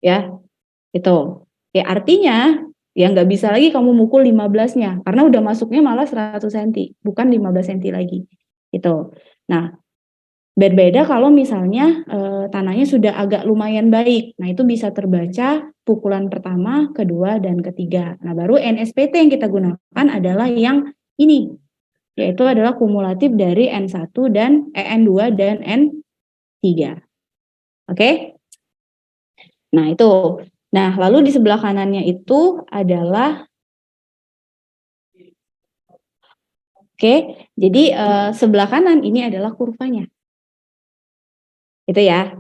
Ya, itu. Ya, artinya ya nggak bisa lagi kamu mukul 15-nya, karena udah masuknya malah 100 cm, bukan 15 cm lagi. Gitu. Nah, berbeda kalau misalnya tanahnya sudah agak lumayan baik. Nah, itu bisa terbaca pukulan pertama, kedua, dan ketiga. Nah, baru NSPT yang kita gunakan adalah yang ini, yaitu adalah kumulatif dari N1 dan N2 dan N3. Oke? Nah, itu. Nah, lalu di sebelah kanannya itu adalah jadi sebelah kanan ini adalah kurvanya. Itu ya.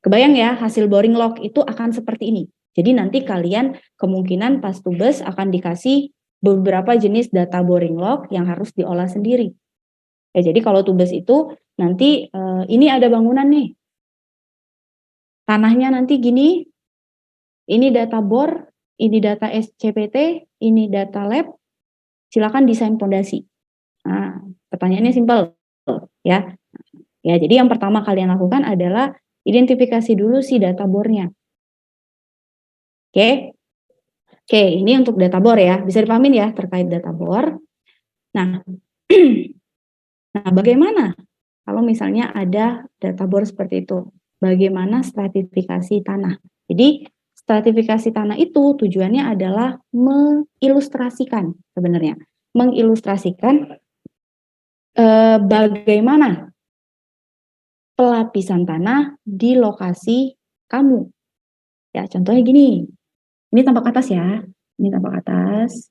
Kebayang ya, hasil boring log itu akan seperti ini. Jadi nanti kalian kemungkinan pas tubes akan dikasih beberapa jenis data boring log yang harus diolah sendiri. Ya, jadi kalau tubes itu nanti ini ada bangunan nih. Tanahnya nanti gini. Ini data bor, ini data SCPT, ini data lab. Silakan desain fondasi. Nah, pertanyaannya simpel, ya. Ya, jadi yang pertama kalian lakukan adalah identifikasi dulu si data bornya. Oke. Oke, ini untuk data bor ya. Bisa dipahamin ya terkait data bor. Nah, bagaimana kalau misalnya ada data bor seperti itu? Bagaimana stratifikasi tanah? Jadi stratifikasi tanah itu tujuannya adalah mengilustrasikan sebenarnya. Mengilustrasikan bagaimana pelapisan tanah di lokasi kamu. Ya, contohnya gini. Ini tampak atas ya. Ini tampak atas.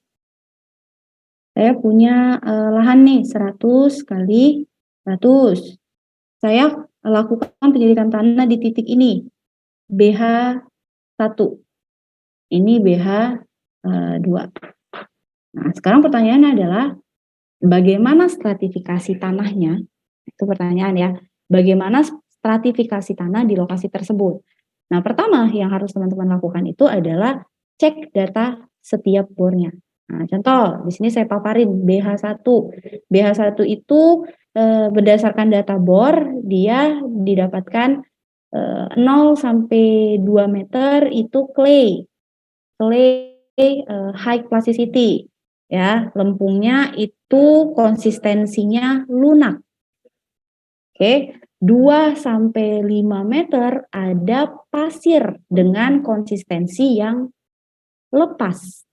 Saya punya lahan nih 100 kali 100. Saya lakukan penyelidikan tanah di titik ini, BH1. Ini BH2. Nah, sekarang pertanyaannya adalah bagaimana stratifikasi tanahnya? Itu pertanyaan ya. Bagaimana stratifikasi tanah di lokasi tersebut? Nah, pertama yang harus teman-teman lakukan itu adalah cek data setiap bornya. Nah, contoh di sini saya paparin BH1. BH1 itu berdasarkan data bor dia didapatkan 0 sampai 2 meter itu clay high plasticity. Ya, lempungnya itu konsistensinya lunak. Oke, 2 sampai 5 meter ada pasir dengan konsistensi yang lepas.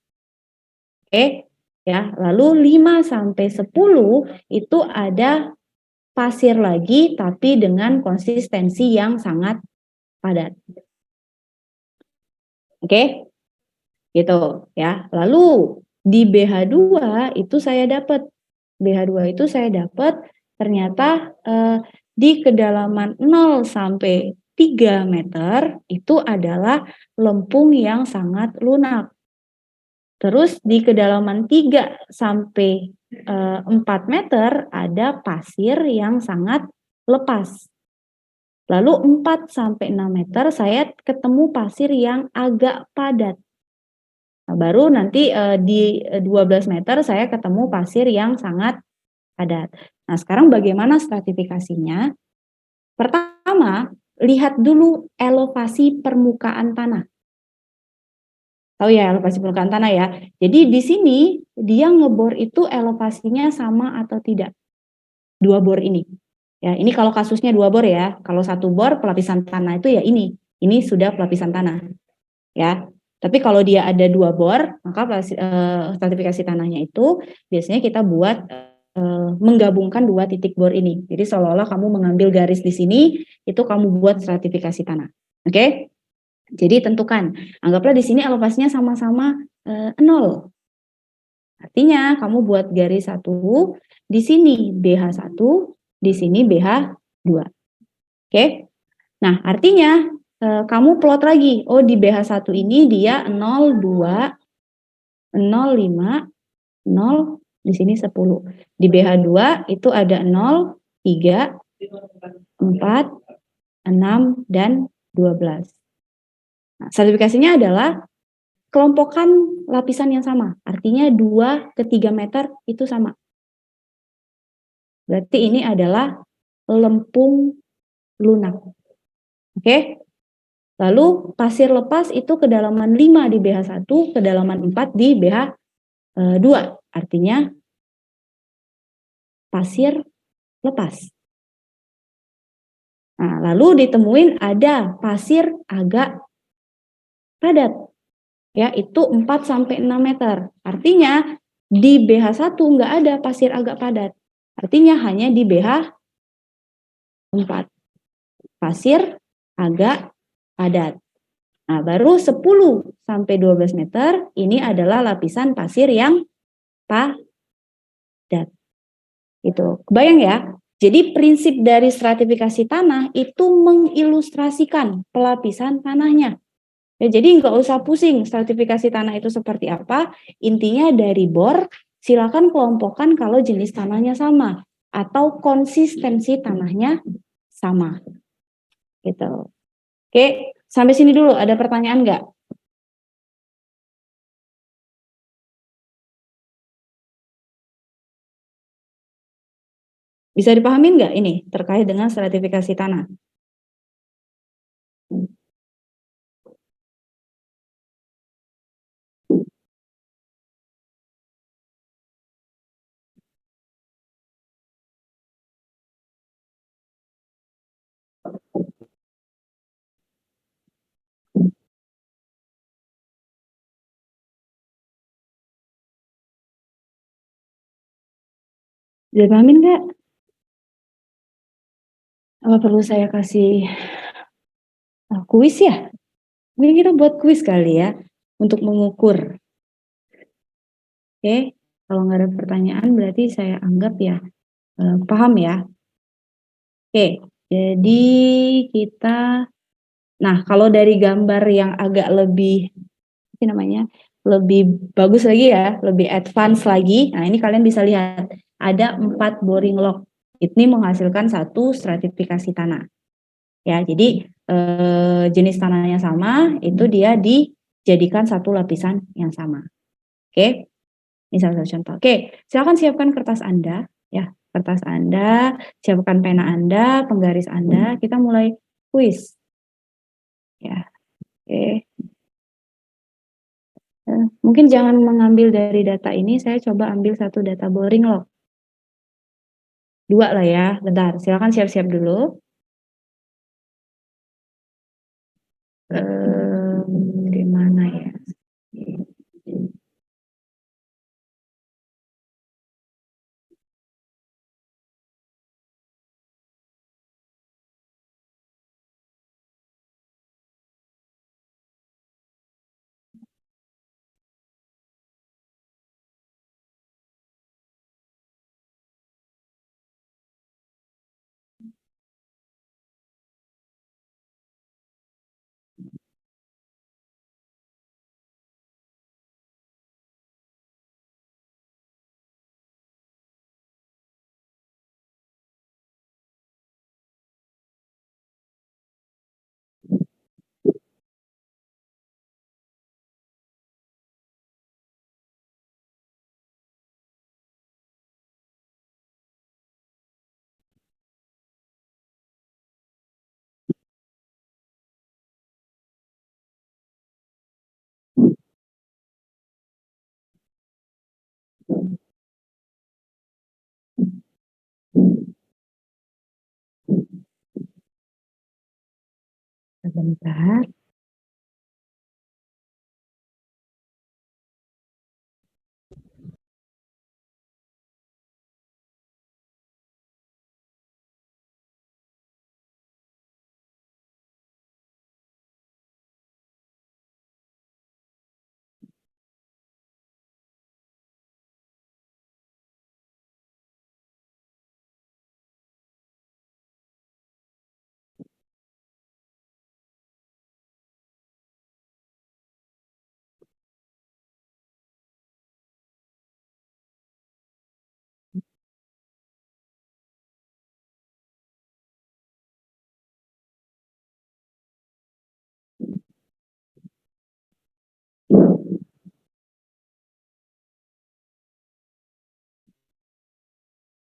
Oke, ya. Lalu 5 sampai 10 itu ada pasir lagi tapi dengan konsistensi yang sangat padat. Oke? Gitu ya. Lalu di BH2 itu saya dapat ternyata di kedalaman 0 sampai 3 meter itu adalah lempung yang sangat lunak. Terus di kedalaman 3 sampai 4 meter ada pasir yang sangat lepas. Lalu 4 sampai 6 meter saya ketemu pasir yang agak padat. Nah, baru nanti di 12 meter saya ketemu pasir yang sangat padat. Nah, sekarang bagaimana stratifikasinya? Pertama, lihat dulu elevasi permukaan tanah. Tahu ya elevasi permukaan tanah ya. Jadi di sini dia ngebor itu elevasinya sama atau tidak. 2 bor ini. Ya, ini kalau kasusnya 2 bor ya. Kalau 1 bor pelapisan tanah itu ya ini. Ini sudah pelapisan tanah. Ya. Tapi kalau dia ada 2 bor, maka stratifikasi tanahnya itu biasanya kita buat menggabungkan 2 titik bor ini. Jadi seolah-olah kamu mengambil garis di sini, itu kamu buat stratifikasi tanah. Oke? Jadi tentukan, anggaplah di sini elevasinya sama-sama 0. Artinya kamu buat garis 1, di sini BH1, di sini BH2. Oke? Nah, artinya kamu plot lagi. Oh, di BH1 ini dia 0, 2, 0, 5, 0, di sini 10. Di BH2 itu ada 0, 3, 4, 6, dan 12. Nah, stratifikasinya adalah kelompokan lapisan yang sama. Artinya 2 ke 3 meter itu sama. Berarti ini adalah lempung lunak. Oke? Lalu pasir lepas itu kedalaman 5 di BH1, kedalaman 4 di BH2. Artinya pasir lepas. Nah, lalu ditemuin ada pasir agak padat. Ya, itu 4 sampai 6 meter. Artinya di BH1 nggak ada pasir agak padat. Artinya hanya di BH4. Pasir agak padat. Nah, baru 10 sampai 12 meter ini adalah lapisan pasir yang padat. Itu. Kebayang ya? Jadi prinsip dari stratifikasi tanah itu mengilustrasikan pelapisan tanahnya. Ya, jadi nggak usah pusing stratifikasi tanah itu seperti apa. Intinya dari bor, silakan kelompokkan kalau jenis tanahnya sama atau konsistensi tanahnya sama. Gitu. Oke, sampai sini dulu. Ada pertanyaan nggak? Bisa dipahamin nggak ini terkait dengan stratifikasi tanah? Bisa pahamin nggak? Apa perlu saya kasih kuis ya? Mungkin kita buat kuis kali ya untuk mengukur. Oke, Kalau nggak ada pertanyaan berarti saya anggap ya paham ya. Oke, jadi kita, nah kalau dari gambar yang agak lebih, apa namanya, lebih bagus lagi ya, lebih advance lagi. Nah ini kalian bisa lihat ada 4 boring log. Ini menghasilkan satu stratifikasi tanah. Ya, jadi jenis tanahnya sama, itu dia dijadikan satu lapisan yang sama. Oke, ini salah satu contoh. Oke, silakan siapkan kertas Anda, ya, kertas Anda, siapkan pena Anda, penggaris Anda. Kita mulai kuis. Ya, oke. Mungkin jangan mengambil dari data ini, saya coba ambil satu data boring log. 2 lah ya, bentar, silakan siap-siap dulu. Gimana ya? Sebentar.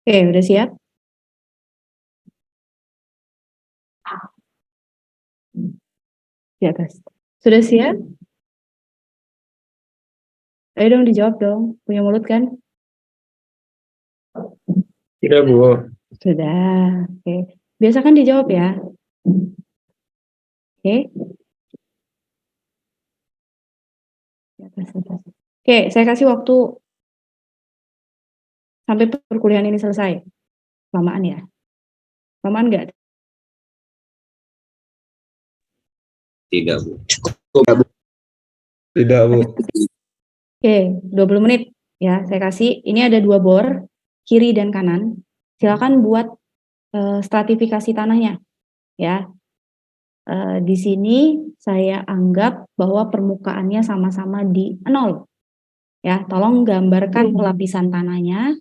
Oke, udah siap? Di atas. Sudah siap? Ayo dong dijawab dong. Punya mulut kan? Tidak, Bu. Sudah. Oke. Biasakan dijawab ya. Oke. Di atas, di atas. Oke, saya kasih waktu sampai perkuliahan ini selesai. Lamaan ya? Lamaan nggak? Tidak, Bu. Tidak, Bu. Oke, 20 menit ya. Saya kasih. Ini ada 2 bor, kiri dan kanan. Silakan buat stratifikasi tanahnya ya. Di sini saya anggap bahwa permukaannya sama-sama di 0. Ya, tolong gambarkan lapisan tanahnya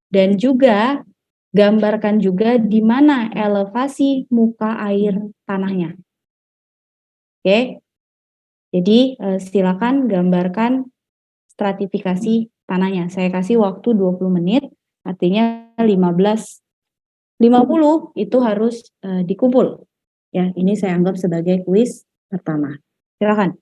dan juga gambarkan juga di mana elevasi muka air tanahnya. Oke. Jadi silakan gambarkan stratifikasi tanahnya. Saya kasih waktu 20 menit, artinya 15.50 itu harus dikumpul. Ya, ini saya anggap sebagai kuis pertama. Silakan.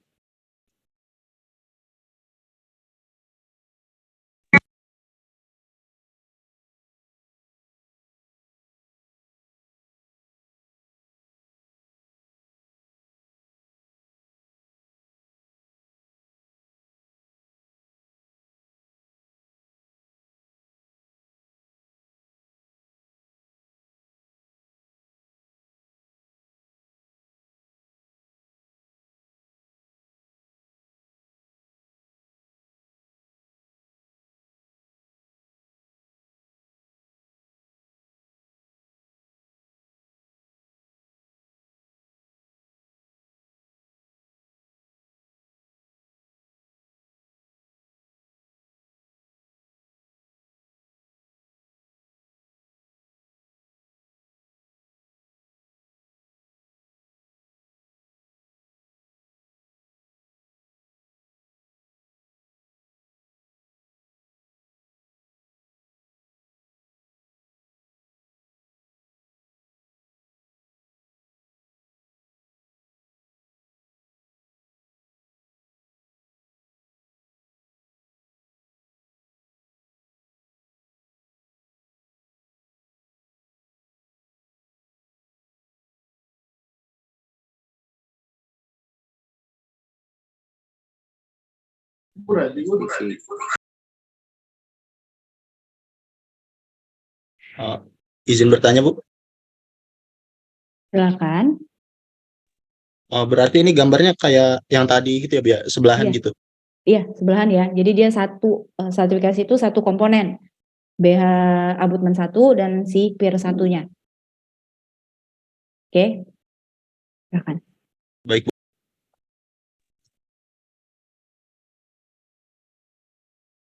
Izin bertanya, Bu. Silakan. Berarti ini gambarnya kayak yang tadi gitu ya, Bu ya, sebelahan Iya. gitu. Iya, sebelahan ya. Jadi dia satu sertifikasi itu satu komponen. BH Abutmen 1 dan si peer satunya. Oke. Silakan.